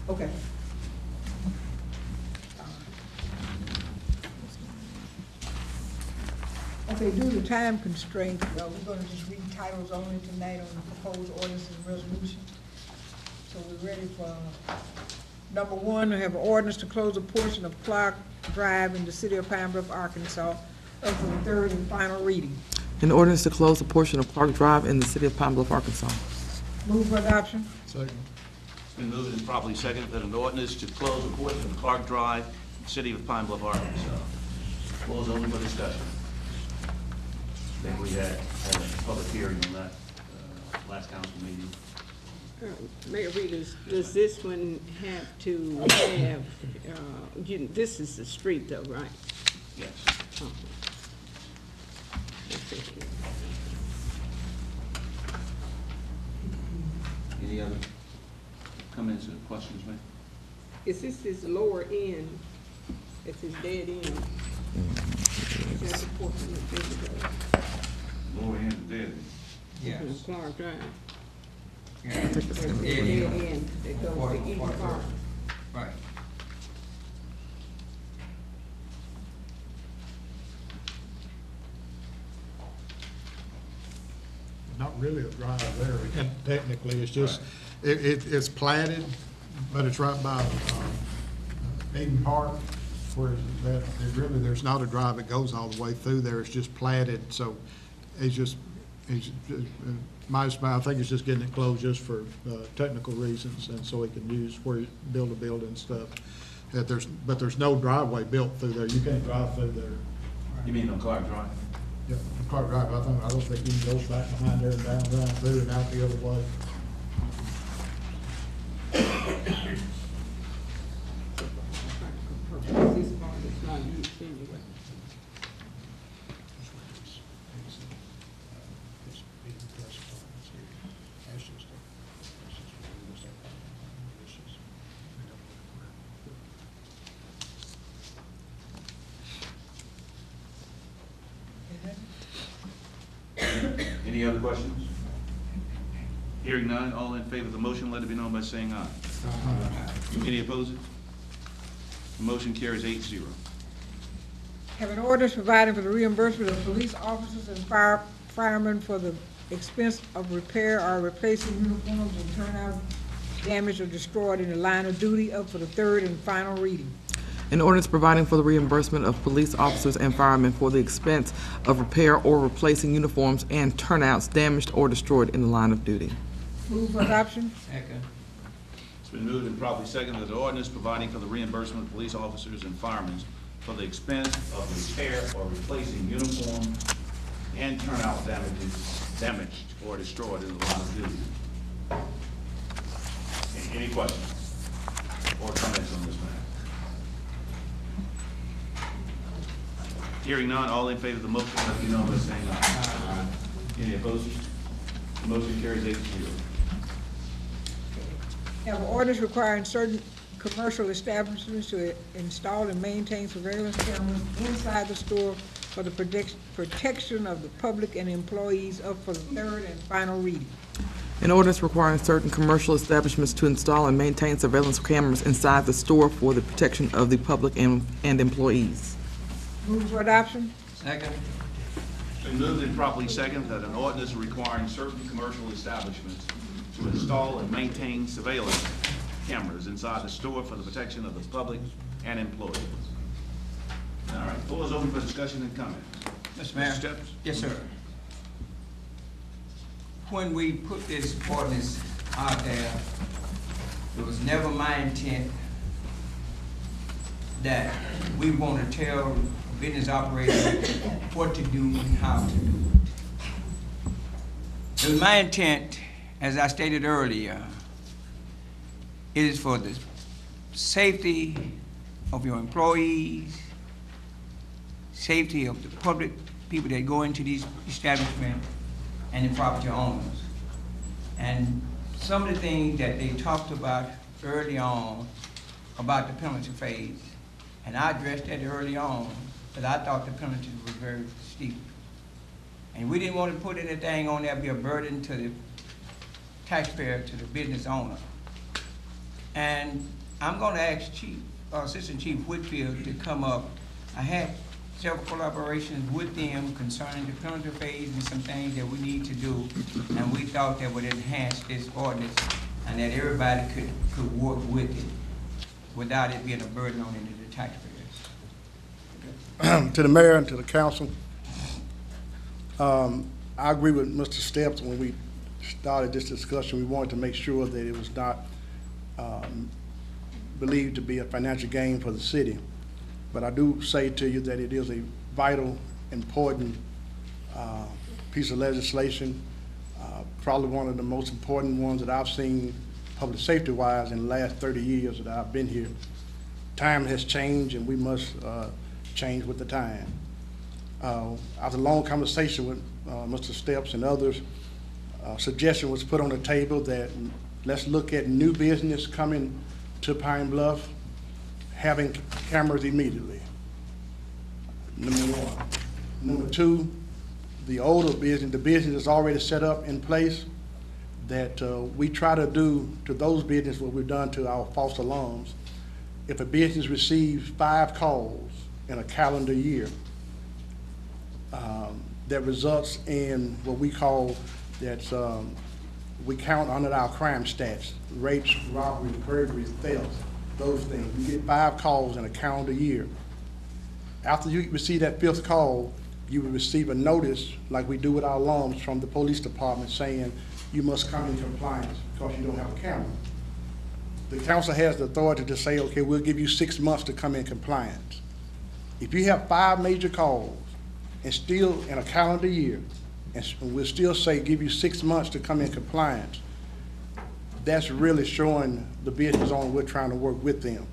Okay. Okay, due to time constraints, we're going to just read titles only tonight on the proposed ordinance and resolution. So we're ready for number one. We have an ordinance to close a portion of Clark Drive in the city of Pine Bluff, Arkansas, up for the third and final reading. An ordinance to close a portion of Clark Drive in the city of Pine Bluff, Arkansas. Move for adoption. Second. It's been moved and properly seconded that an ordinance to close a portion of Clark Drive, city of Pine Bluff, Arkansas. Floor is open for discussion. I think we had a public hearing on that last council meeting. Mayor Reed, does this one have to have, this is the street though, right? Yes. Oh. Any other comments or questions, ma'am? Is this lower end, it's his dead end? Is that the portion that they Lower end of dead. Yes. Clark Drive? Yeah. There's a dead end that goes to each part. Right. Not really a drive there, technically, it's just, it's platted, but it's right by Eden Park, where there's not a drive that goes all the way through there, it's just platted, so it's just, I think it's just getting it closed just for technical reasons, and so he can use build a building and stuff. But there's no driveway built through there, you can't drive through there. You mean on Clark Drive? Yeah, Clark Drive, I don't think you can go back behind there and down, around through and out the other way. This part is not used anyway. Any other questions? Hearing none, all in favor of the motion, let it be known by saying aye. Aye. Any opposed? The motion carries 8-0. Have an ordinance providing for the reimbursement of police officers and firemen for the expense of repair or replacing uniforms and turnout damaged or destroyed in the line of duty, up for the third and final reading. An ordinance providing for the reimbursement of police officers and firemen for the expense of repair or replacing uniforms and turnouts damaged or destroyed in the line of duty. Move for adoption. Second. It's been moved and properly seconded that the ordinance providing for the reimbursement of police officers and firemen for the expense of repair or replacing uniform and turnout damaged or destroyed in the line of duty. Any questions or comments on this matter? Hearing none, all in favor of the motion, let it be known by saying aye. Any opposed? The motion carries 8-0. Have an ordinance requiring certain commercial establishments to install and maintain surveillance cameras inside the store for the protection of the public and employees, up for the third and final reading. An ordinance requiring certain commercial establishments to install and maintain surveillance cameras inside the store for the protection of the public and employees. Move for adoption. Second. Been moved and properly second that an ordinance requiring certain commercial establishments to install and maintain surveillance cameras inside the store for the protection of the public and employees. All right, floor is open for discussion and comment. Mr. Mayor? Steps? Yes, sir. When we put this ordinance out there, it was never my intent that we want to tell business operators what to do and how to do it. It was my intent, as I stated earlier, it is for the safety of your employees, safety of the public, people that go into these establishments, and the property owners. And some of the things that they talked about early on about the penalty phase, and I addressed that early on, but I thought the penalties were very steep. And we didn't want to put anything on there be a burden to the taxpayer, to the business owner. And I'm going to ask Assistant Chief Whitfield to come up. I had several collaborations with them concerning the penalty phase and some things that we need to do, and we thought that would enhance this ordinance and that everybody could work with it without it being a burden on any of the taxpayers. To the mayor and to the council, I agree with Mr. Steps. When we started this discussion, we wanted to make sure that it was not believed to be a financial gain for the city. But I do say to you that it is a vital, important piece of legislation, probably one of the most important ones that I've seen public safety-wise in the last 30 years that I've been here. Time has changed, and we must change with the time. After a long conversation with Mr. Steps and others, suggestion was put on the table that let's look at new business coming to Pine Bluff, having cameras immediately. Number one. Number two, the older business, the business is already set up in place, that we try to do to those businesses what we've done to our false alarms. If a business receives 5 calls in a calendar year, that results in what we call we count under our crime stats: rapes, robberies, burglaries, thefts, those things. You get 5 calls in a calendar year. After you receive that 5th call, you will receive a notice, like we do with our alarms, from the police department saying you must come in compliance because you don't have a camera. The council has the authority to say, okay, we'll give you 6 months to come in compliance. If you have 5 major calls and still in a calendar year, and we'll still say give you 6 months to come in compliance, that's really showing the business owner we're trying to work with them.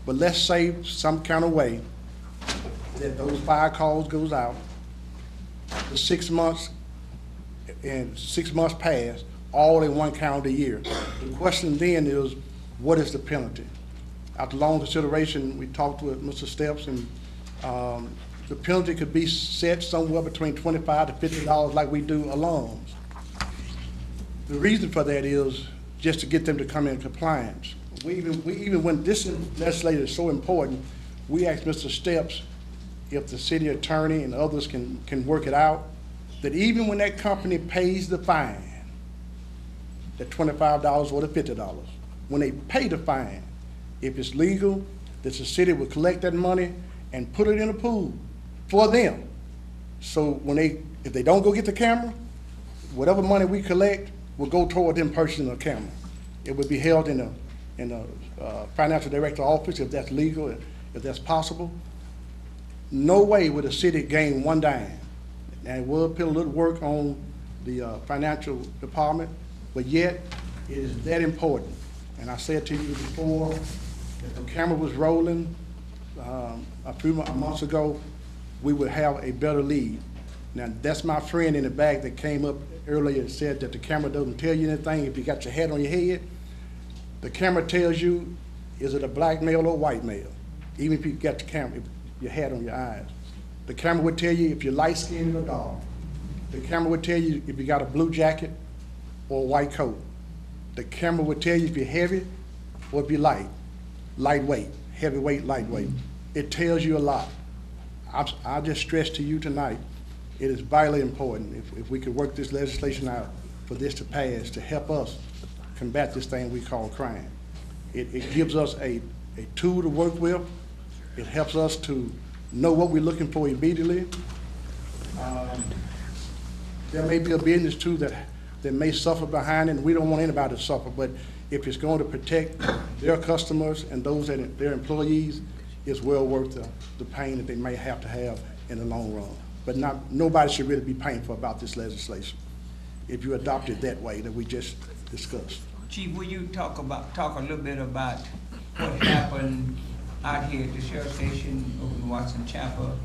But let's say some kind of way that those 5 calls goes out, the 6 months, and 6 months pass, all in 1 calendar year. The question then is, what is the penalty? After long consideration, we talked with Mr. Steps, and the penalty could be set somewhere between $25 to $50 like we do alarms. The reason for that is just to get them to come in compliance. We even when this legislation is so important, we asked Mr. Steps if the city attorney and others can work it out, that even when that company pays the fine, the $25 or the $50, when they pay the fine, if it's legal, that the city will collect that money and put it in a pool for them. So if they don't go get the camera, whatever money we collect will go toward them purchasing a camera. It would be held in the financial director office if that's legal, if that's possible. No way would the city gain 1 dime. And it will put a little work on the financial department, but yet it is that important. And I said to you before, if the camera was rolling a few months ago, we would have a better lead. Now, that's my friend in the back that came up earlier and said that the camera doesn't tell you anything if you got your hat on your head. The camera tells you, is it a black male or white male? Even if you got the camera, your hat on your eyes. The camera would tell you if you're light skinned or dark. The camera would tell you if you got a blue jacket or a white coat. The camera will tell you if you're heavy or if you're lightweight, heavyweight, lightweight. It tells you a lot. I just stress to you tonight, it is vitally important if we could work this legislation out for this to pass to help us combat this thing we call crime. It gives us a tool to work with. It helps us to know what we're looking for immediately. There may be a business too that may suffer behind it, and we don't want anybody to suffer, but if it's going to protect their customers and those that their employees, it's well worth the pain that they may have to have in the long run. But nobody should really be painful about this legislation if you adopt it that way that we just discussed. Chief, will you talk a little bit about what happened out here at the sheriff's station over in Watson Chapel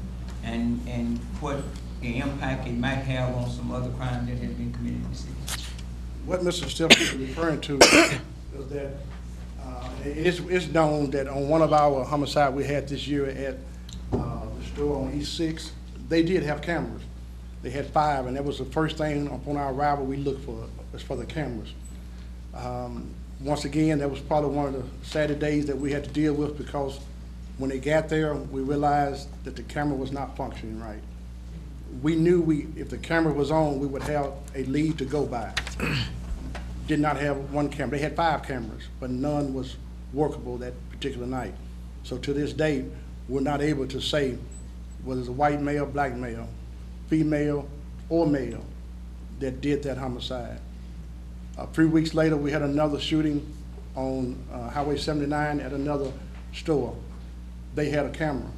and what the impact it might have on some other crime that has been committed in the city? What Mr. Stephen is referring to is that it's known that on one of our homicides we had this year at the store on East 6, they did have cameras. They had 5, and that was the first thing upon our arrival we looked for, was for the cameras. Once again, that was probably one of the saddest days that we had to deal with, because when they got there, we realized that the camera was not functioning right. We knew if the camera was on, we would have a lead to go by. Did not have one camera. They had 5 cameras, but none was workable that particular night. So to this day, we're not able to say whether it's a white male, black male, female, or male that did that homicide. 3 weeks later, we had another shooting on Highway 79 at another store. They had a camera.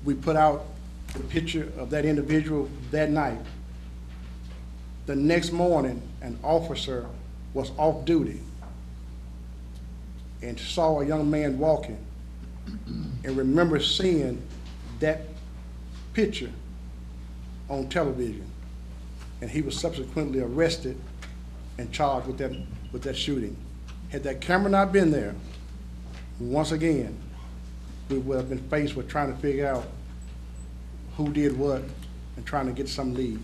We put out the picture of that individual that night. The next morning, an officer was off duty and saw a young man walking and remember seeing that picture on television. And he was subsequently arrested and charged with that shooting. Had that camera not been there, once again, we would have been faced with trying to figure out who did what and trying to get some lead.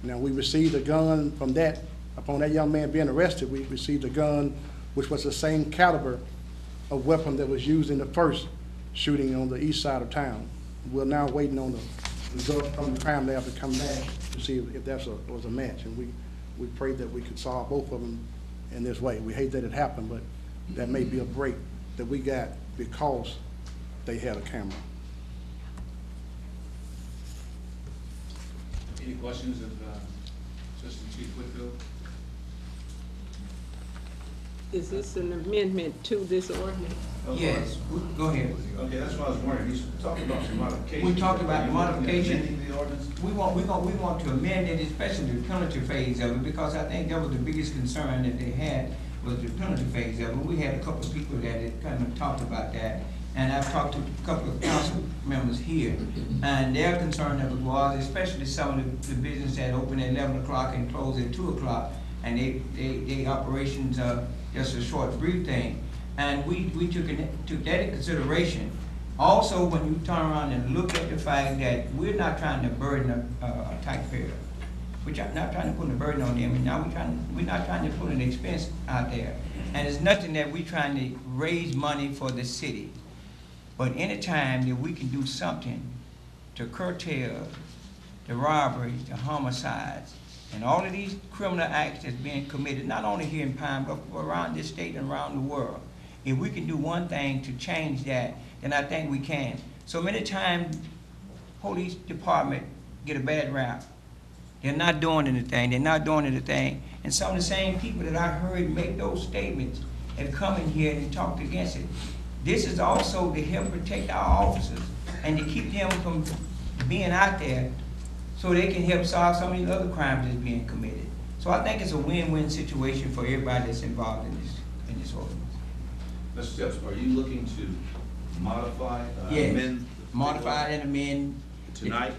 Now, we received a gun from that, upon that young man being arrested, we received a gun which was the same caliber of weapon that was used in the first shooting on the east side of town. We're now waiting on the result from the crime lab to come back to see if that was a match, and we prayed that we could solve both of them in this way. We hate that it happened, but that may be a break that we got because they had a camera. Any questions of Assistant Chief Whitfield? Is this an amendment to this ordinance? Yes, go ahead. Okay, that's what I was wondering. He's talking about some modifications. We talked about modification. Amending the ordinance? We want to amend it, especially the penalty phase of it, because I think that was the biggest concern that they had, was the penalty phase of it. We had a couple of people that had kind of talked about that, and I've talked to a couple of council members here, and their concern of it was, especially some of the business that open at 11 o'clock and close at 2 o'clock, and they operations are just a short, brief thing. And we took that in consideration. Also, when you turn around and look at the fact that we're not trying to burden a taxpayer, we're not trying to put a burden on them, and now we're not trying to put an expense out there. And it's nothing that we're trying to raise money for the city. But any time that we can do something to curtail the robberies, the homicides, and all of these criminal acts that's being committed, not only here in Pine Bluff, but around this state and around the world. If we can do one thing to change that, then I think we can. So many times, police department get a bad rap. They're not doing anything, and some of the same people that I heard make those statements have come in here and talked against it. This is also to help protect our officers and to keep them from being out there so they can help solve some of these other crimes that's being committed. So I think it's a win-win situation for everybody that's involved in this ordinance. Mr. Steps, are you looking to modify, Yes, amend? modify and amend. Tonight?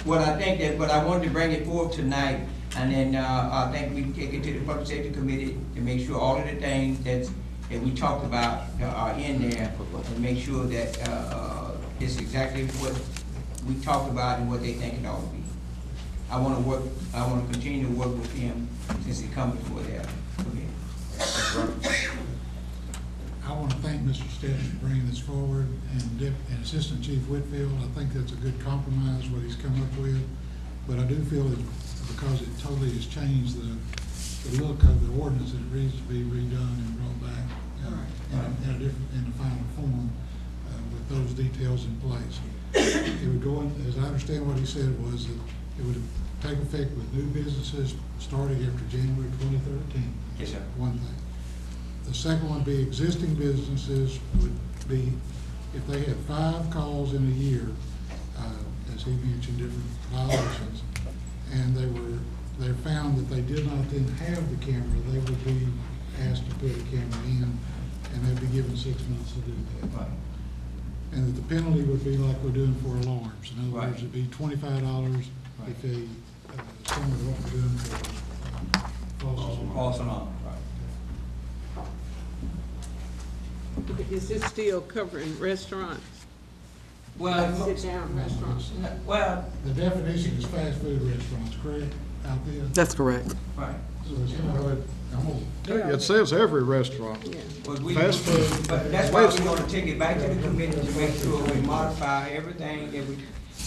Well, I think that, but I wanted to bring it forth tonight, and then I think we can take it to the Public Safety Committee to make sure all of the things that we talked about are in there, and make sure that it's exactly what we talked about and what they think it ought to be. I wanna continue to work with him since he come before that committee. I want to thank Mr. Stepps for bringing this forward, and Assistant Chief Whitfield. I think that's a good compromise, what he's come up with. But I do feel that because it totally has changed the look of the ordinance, it needs to be redone and brought back in a final form with those details in place. It would go in, as I understand what he said, was that it would take effect with new businesses starting after January 2013. Yes, sir. One thing. The second one would be existing businesses would be, if they had 5 calls in a year, as he mentioned, different violations, and they found that they did not then have the camera, they would be asked to put a camera in, and they'd be given 6 months to do that. Right. And that the penalty would be like we're doing for alarms. In other Right. words, it'd be $25 if they, similar to what we're doing for false alarms. False alarm, right. Is this still covering restaurants? Well, Sit-down restaurants? well, The definition is fast food restaurants, correct, out there? That's correct. right. So it's not, It says every restaurant. Yeah. But we, Fast food. but that's why we're gonna take it back to the committee to make sure we modify everything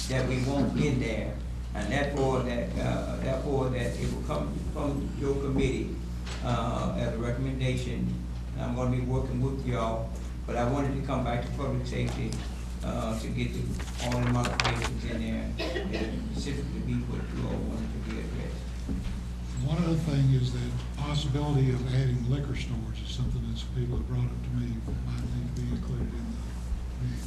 that we want in there. And therefore that it will come from your committee, as a recommendation. And I'm gonna be working with y'all, but I wanted to come back to public safety, to get all the modifications in there, that specifically be what you all wanted to be addressed. one other thing is the possibility of adding liquor stores is something that people have brought up to me, might need to be included in the mix.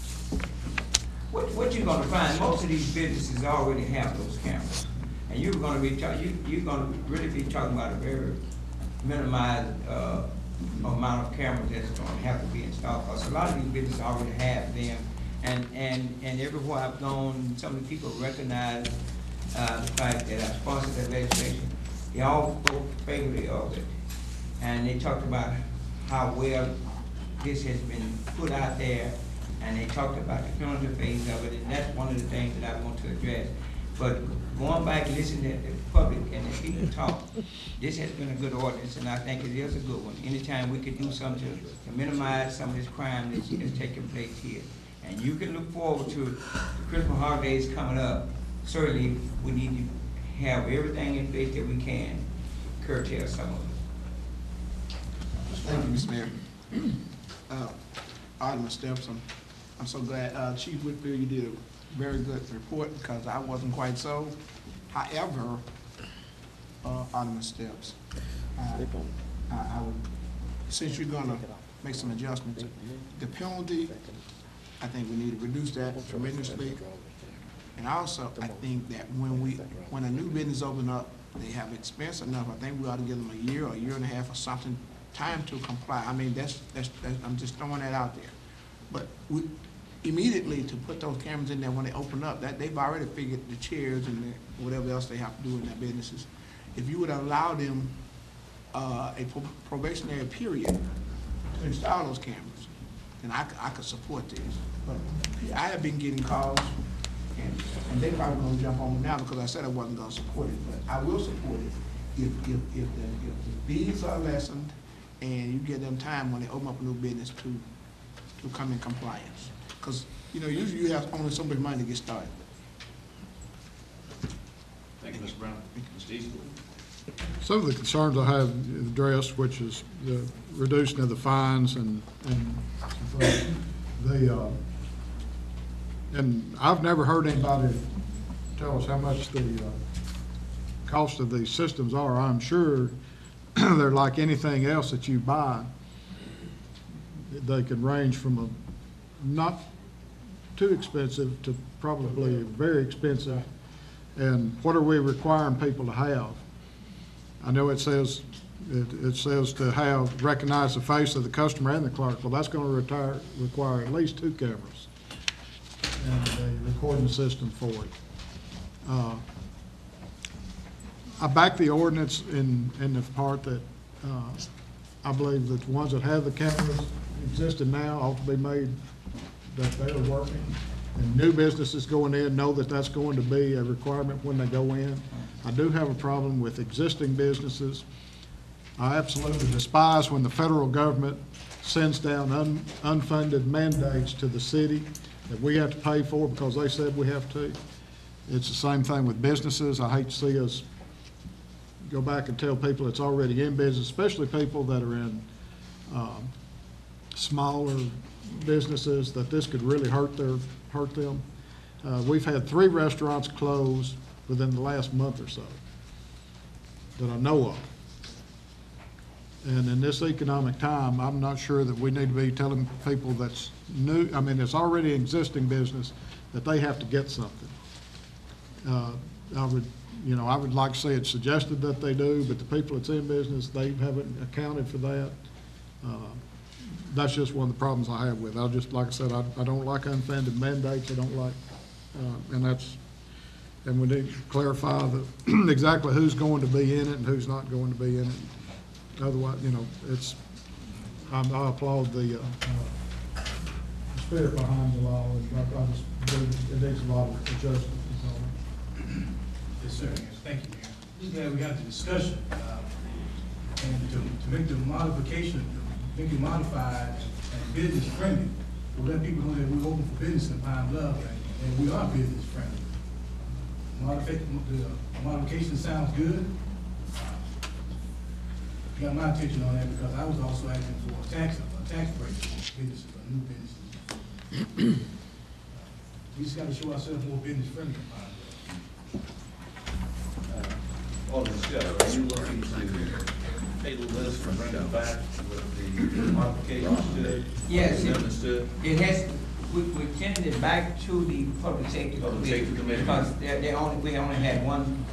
What you're gonna find, most of these businesses already have those cameras. And you're gonna really be talking about a very minimized, amount of cameras that's gonna have to be installed. Because a lot of these businesses already have them. And everywhere I've gone, some of the people recognize, the fact that I sponsored that legislation. They all spoke favorably of it. And they talked about how well this has been put out there, and they talked about the penalty phase of it, and that's one of the things that I want to address. But going back and listening to the public and the people talk, this has been a good ordinance, and I think it is a good one. Anytime we could do something to minimize some of this crime that's taking place here. And you can look forward to the Christmas holidays coming up. Certainly, we need to have everything in place that we can curtail some of it. Thank you, Mr. Mayor. Alderman Stepps, I'm so glad, Chief Whitfield, you did a very good report, because I wasn't quite so. However, Alderman Stepps, I would, since you're gonna make some adjustments, the penalty, I think we need to reduce that tremendously. And also, I think that when a new business open up, they have expense enough, I think we ought to give them a year or a year and a half or something, time to comply. I mean, that's I'm just throwing that out there. But immediately to put those cameras in there when they open up, that they've already figured the chairs and whatever else they have to do in their businesses. If you would allow them a probationary period to install those cameras, then I could support this. But I have been getting calls, and they probably gonna jump on me now because I said I wasn't gonna support it, but I will support it if the fees are lessened and you give them time when they open up a new business to come in compliance. Because, usually you have only so much money to get started. Thank you, Mr. Brown. Mr. Easterly. Some of the concerns I have addressed, which is the reducing of the fines and and I've never heard anybody tell us how much the cost of these systems are. I'm sure they're like anything else that you buy. They can range from a not too expensive to probably very expensive. And what are we requiring people to have? I know it says to recognize the face of the customer and the clerk. Well, that's going to require at least 2 cameras and a recording system for it. I back the ordinance in the part that I believe that the ones that have the cameras existing now ought to be made that they're working. And new businesses going in know that that's going to be a requirement when they go in. I do have a problem with existing businesses. I absolutely despise when the federal government sends down unfunded mandates to the city that we have to pay for because they said we have to. It's the same thing with businesses. I hate to see us go back and tell people it's already in business, especially people that are in smaller businesses, that this could really hurt them. We've had 3 restaurants close within the last month or so that I know of. And in this economic time, I'm not sure that we need to be telling people that's new, I mean, it's already existing business, that they have to get something. I would like to see it suggested that they do, but the people that's in business, they haven't accounted for that. That's just one of the problems I have with it. Like I said, I don't like unfunded mandates. I don't like, and we need to clarify exactly who's going to be in it and who's not going to be in it. Otherwise, I applaud the spirit behind the law, and I just believe it needs a lot of adjustment. Yes, sir. Thank you, Mayor. Just glad we had the discussion, and to make the modification, make it modified and business friendly. We'll let people know that we're open for business in Pine Bluff, and we are business friendly. The modification sounds good. Got my attention on that because I was also asking for a tax break for businesses, for new businesses. We just got to show ourselves more business friendly. Alderman Scott, are you looking to table this and bring it back with the modifications to it? Yes, Amendments to it? it has, we send it back to the Public Safety Committee. Because we only had one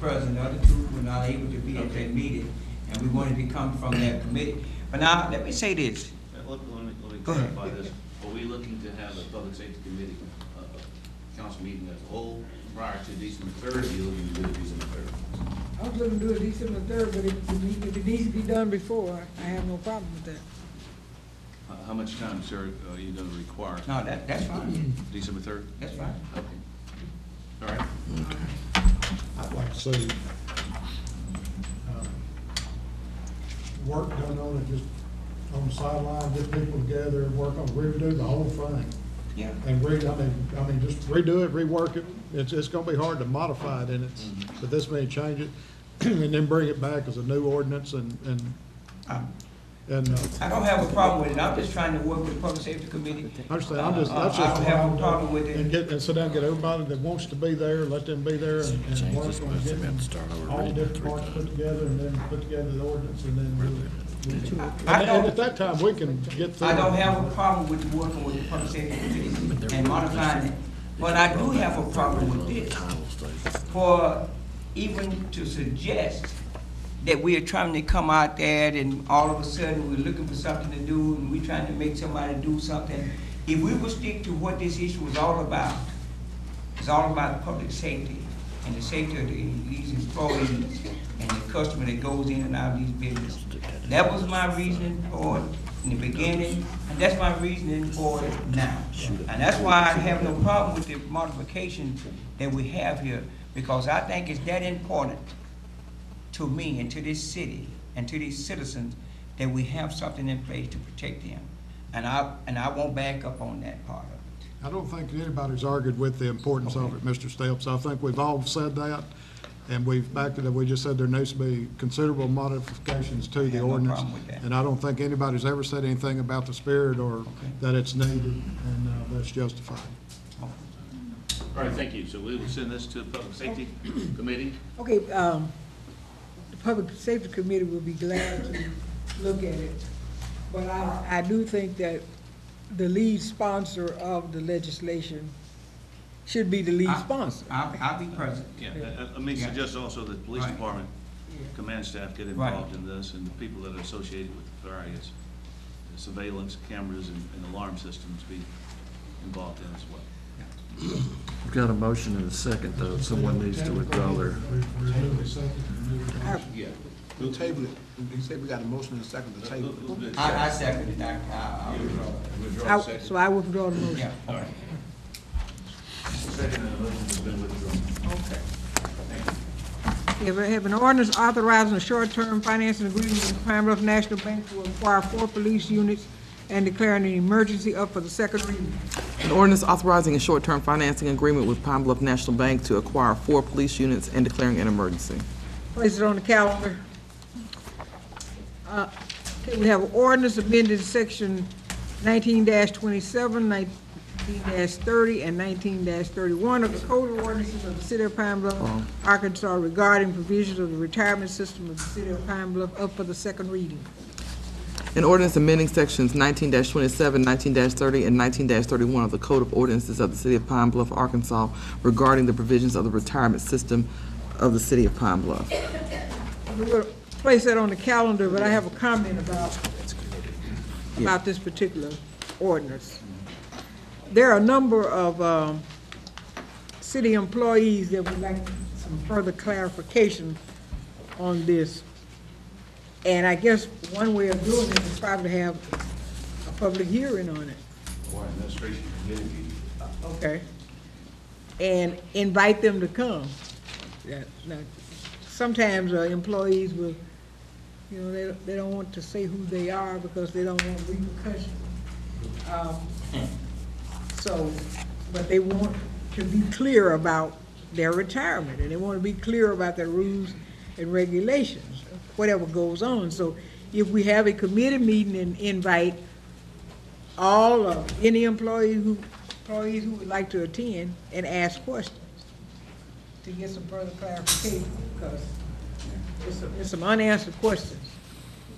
person, the other 2 were not able to be at that meeting. And we wanted to come from that committee. But now, let me say this. Let me clarify this. Are we looking to have a Public Safety Committee council meeting as a whole prior to December 3rd? Or are you looking to do it December 3rd? I was looking to do it December 3rd, but if it needs to be done before, I have no problem with that. How much time, sir, are you going to require? No, that's fine. December 3rd? That's fine. Okay. All right. I'd like to see work done on it, just on the sideline, get people together, work on, redo the whole thing. Yeah. And just redo it, rework it. It's gonna be hard to modify it in it, but this may change it, and then bring it back as a new ordinance and I don't have a problem with it. I'm just trying to work with the Public Safety Committee. I understand, that's I just. don't have a problem with it. And sit down, get everybody that wants to be there, let them be there, and work on getting all the different parts put together, and then put together the ordinance, and then and at that time, we can get through. I don't have a problem with working with the Public Safety Committee and modifying it. But I do have a problem with this. For even to suggest that we are trying to come out there and all of a sudden we're looking for something to do and we're trying to make somebody do something. If we would stick to what this issue is all about, it's all about public safety and the safety of these employees and the customer that goes in and out of these businesses. That was my reasoning for it in the beginning, and that's my reasoning for it now. And that's why I have no problem with the modification that we have here, because I think it's that important to me and to this city and to these citizens that we have something in place to protect them. And I won't back up on that part of it. I don't think anybody's argued with the importance of it, Mr. Stepps. I think we've all said that, and we've backed it up. We just said there needs to be considerable modifications to the ordinance. And I don't think anybody's ever said anything about the spirit or that it's needed, and that's justified. All right, thank you. So we will send this to the Public Safety Committee. Okay, the Public Safety Committee will be glad to look at it. But I do think that the lead sponsor of the legislation should be the lead sponsor. I'll be present. Yeah, let me suggest also that the police department, command staff get involved in this, and the people that are associated with the various surveillance cameras and alarm systems be involved in as well. We've got a motion and a second, though. Someone needs to withdraw their. Yeah. We'll table it. You said we got a motion and a second to table it. I second it. I'll withdraw. So I withdraw the motion. Yeah, all right. Second motion has been withdrawn. Okay. Thank you. We have an ordinance authorizing a short-term financing agreement with Pine Bluff National Bank to acquire 4 police units and declaring an emergency up for the second reading. An ordinance authorizing a short-term financing agreement with Pine Bluff National Bank to acquire 4 police units and declaring an emergency. Place it on the calendar. Okay, we have ordinance amended section 19-27, 19-30, and 19-31 of the Code of Ordinances of the City of Pine Bluff, Arkansas regarding provisions of the retirement system of the City of Pine Bluff up for the second reading. An ordinance amending sections 19-27, 19-30, and 19-31 of the Code of Ordinances of the City of Pine Bluff, Arkansas regarding the provisions of the retirement system of the City of Pine Bluff. We're going to place that on the calendar, but I have a comment about this particular ordinance. There are a number of city employees that would like some further clarification on this. And I guess one way of doing it is probably to have a public hearing on it. Or administration committee meeting. Okay. And invite them to come. Yeah. Now, sometimes employees will, you know, they don't want to say who they are because they don't want repercussions. But they want to be clear about their retirement, and they want to be clear about their rules and regulations, whatever goes on. So if we have a committee meeting and invite all of any employees who would like to attend and ask questions to get some further clarification, because there's some unanswered questions.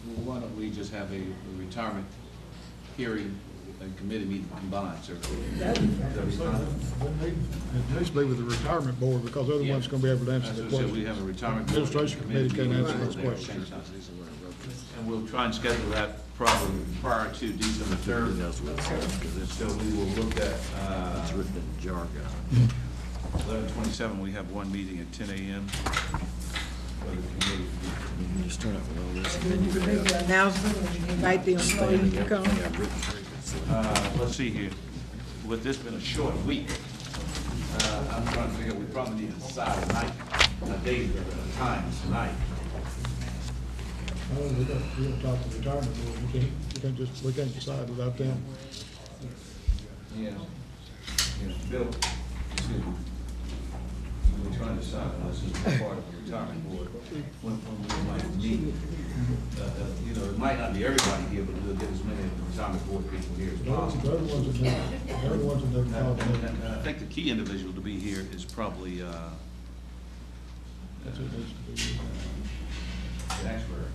Well, why don't we just have a retirement hearing and committee meeting combined, sir? Initially with the retirement board, because they're the ones gonna be able to answer the questions. We have a retirement board. Administration committee can't answer those questions. And we'll try and schedule that probably prior to December 3rd. So we will look at, It's written in jargon. 11/27, we have one meeting at 10 a.m. You start out with all this, and then You can make an announcement and invite the employees to come. Let's see here. With this being a short week, I'm trying to figure, we probably need to decide tonight, a date, a time tonight. Oh, we don't talk to the retirement board, we can't decide without them. Yeah. Bill, excuse me. We're trying to decide, this is part of the retirement board, when we might meet. You know, it might not be everybody here, but we'll get as many of the retirement board people here as possible. They're the ones that know. I think the key individual to be here is probably, That's what needs to be. the expert.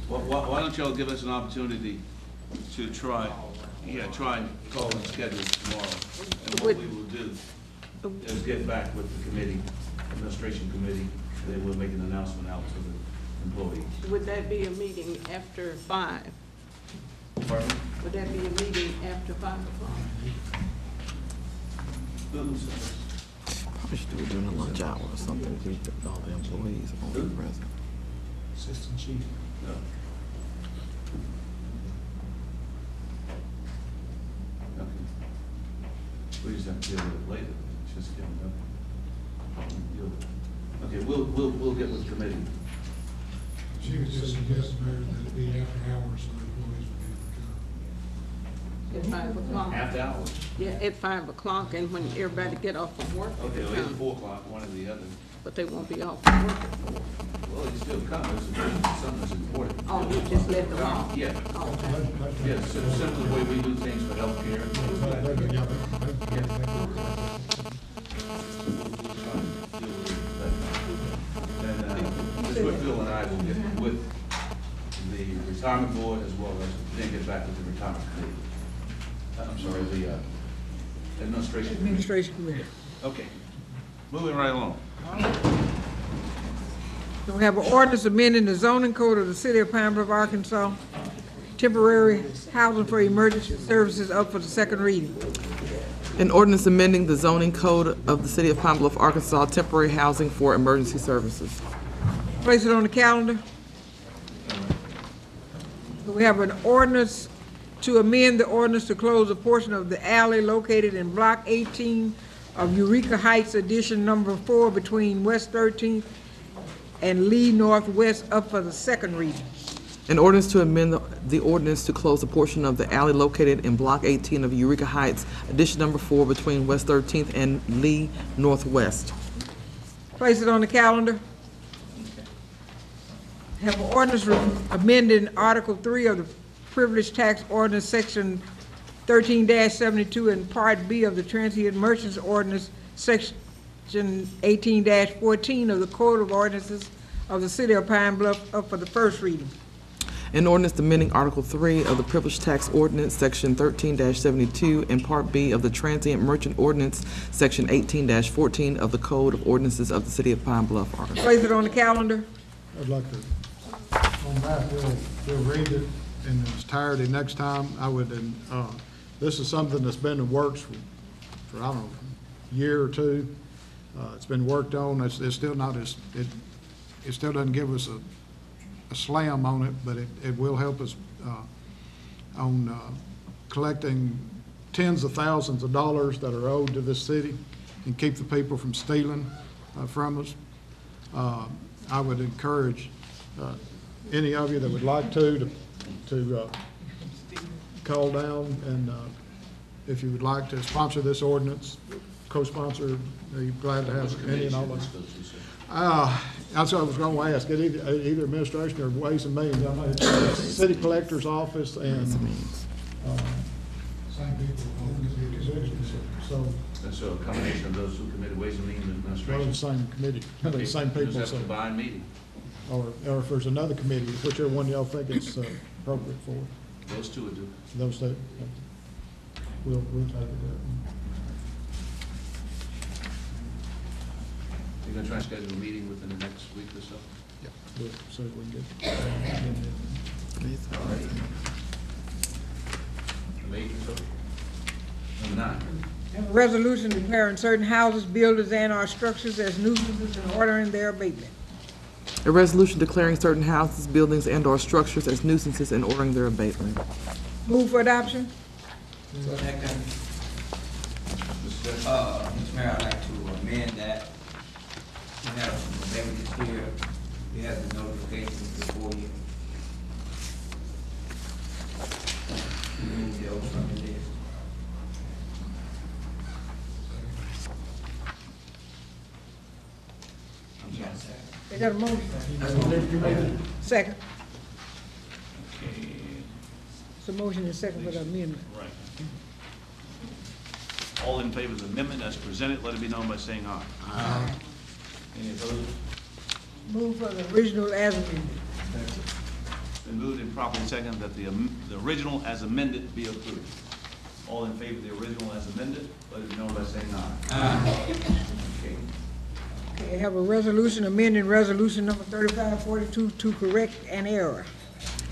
Why don't y'all give us an opportunity to try and call and schedule tomorrow. And what we will do is get back with the committee, administration committee, and then we'll make an announcement out to the employees. Would that be a meeting after 5? Pardon me? Would that be a meeting after 5 o'clock? Probably should do it during the lunch hour or something, keep all the employees on the present. Assistant chief. No. Okay. We just have to deal with it later. It's just getting up. Okay, we'll get with the committee. She was just suggesting, Mayor, that it be after hours so the employees would be able to come. At 5 o'clock? After hours? Yeah, at 5 o'clock, and when everybody get off from work. Okay, they well, it's come. 4 o'clock, one or the other. But they won't be off from work at 4. Well, you still come, it's something that's important. Oh, you just let them off? Yeah. Oh, okay. Yeah, simply the way we do things for healthcare. And Mr. Phil and I will get with the retirement board as well as then get back with the retirement committee. I'm sorry, the administration committee. Administration committee. Okay, moving right along. We have an ordinance amending the zoning code of the City of Pine Bluff, Arkansas, temporary housing for emergency services up for the second reading. An ordinance amending the zoning code of the City of Pine Bluff, Arkansas, temporary housing for emergency services. Place it on the calendar. We have an ordinance to amend the ordinance to close a portion of the alley located in Block 18 of Eureka Heights, Edition Number 4, between West 13th and Lee Northwest, up for the second reading. An ordinance to amend the ordinance to close a portion of the alley located in Block 18 of Eureka Heights, Edition Number 4, between West 13th and Lee Northwest. Place it on the calendar. Have an ordinance amending Article 3 of the Privilege Tax Ordinance, Section 13-72, and Part B of the Transient Merchants Ordinance, Section 18-14 of the Code of Ordinances of the City of Pine Bluff, up for the first reading. An ordinance amending Article 3 of the Privilege Tax Ordinance, Section 13-72, and Part B of the Transient Merchant Ordinance, Section 18-14 of the Code of Ordinances of the City of Pine Bluff, Arkansas. Place it on the calendar. I'd like to, on that, we'll read it in its entirety next time. I would, this is something that's been in works for I don't know, a year or two. It's been worked on. It's still not as, it still doesn't give us a slam on it, but it will help us on collecting tens of thousands of dollars that are owed to this city and keep the people from stealing from us. I would encourage any of you that would like to call down, and if you would like to sponsor this ordinance, co-sponsor, be glad to have any and all of us. That's what I was going to ask. Either administration or Ways and Means. I know it's the City Collector's Office and same people. So And so a combination of those who committed Ways and Means Administration. the same committee, the same people. Just have a combined meeting. Or if there's another committee, whichever one y'all think it's appropriate for. Those two would do. Those two. We'll take it up. You're gonna try and schedule a meeting within the next week or so? Yeah. We'll see if we can get. All right. Number 8 or so? Number 9. Have a resolution declaring certain houses, buildings, and/or structures as nuisances and ordering their abatement. A resolution declaring certain houses, buildings, and/or structures as nuisances and ordering their abatement. Move for adoption. Second. Mr. Mayor, I'd like to amend that. We have some amendments here. We have the notifications before you. Remove those from the list. They got a motion. Second. Okay. It's a motion and second for the amendment. Right. All in favor of the amendment as presented, let it be known by saying aye. Aye. Any opposed? Move for the original as amended. Been moved and properly seconded that the original as amended be approved. All in favor of the original as amended, let it be known by saying aye. Aye. Okay. Okay, have a resolution amending resolution number 3542 to correct an error.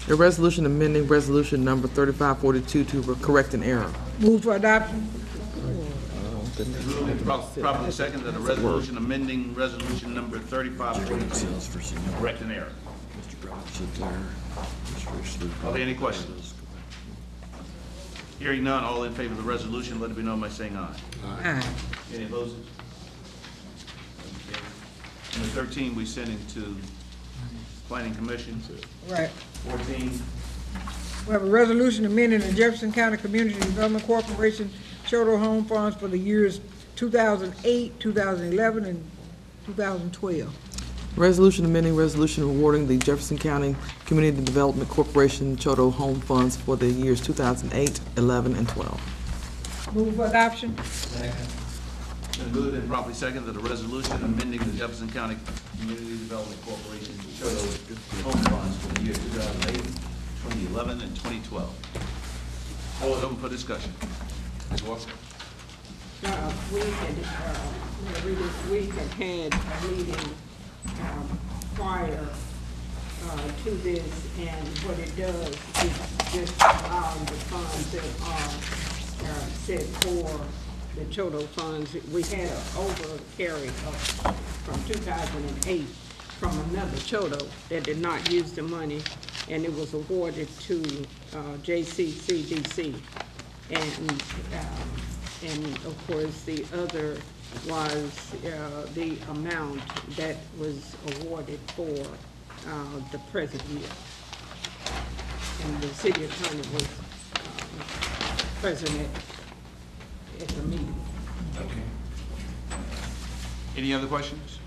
A resolution amending resolution number 3542 to correct an error. Move for adoption. Moved and properly seconded that a resolution amending resolution number 3542 to correct an error. Are there any questions? Hearing none, all in favor of the resolution, let it be known by saying aye. Aye. Any opposed? Okay. Number 13, we send into Planning Commission. Right. 14, We have a resolution amending the Jefferson County Community Development Corporation Choto Home Funds for the years 2008, 2011, and 2012. Resolution amending resolution awarding the Jefferson County Community Development Corporation Choto Home Funds for the years 2008, 11, and 12. Move for adoption. been moved and properly seconded that a resolution amending the Jefferson County Community Development Corporation Choto Home Funds for the year 2008, 2011, and 2012. Floor is open for discussion. Ms. Walker? We had a meeting prior to this, and what it does is just allow the funds that are set for the Choto funds. We had an over carry from 2008 from another Choto that did not use the money and it was awarded to JCCDC. And of course, the other was the amount that was awarded for the present year. And the city attorney was present at the meeting. Okay. Any other questions?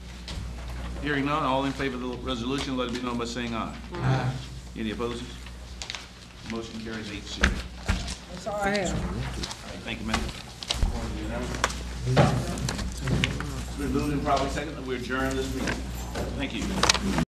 Hearing none, all in favor of the resolution, let it be known by saying aye. Aye. Any opposers? Motion carries 8-0. That's all I have. Thank you, ma'am. It's been moved and probably second that we adjourn this meeting. Thank you.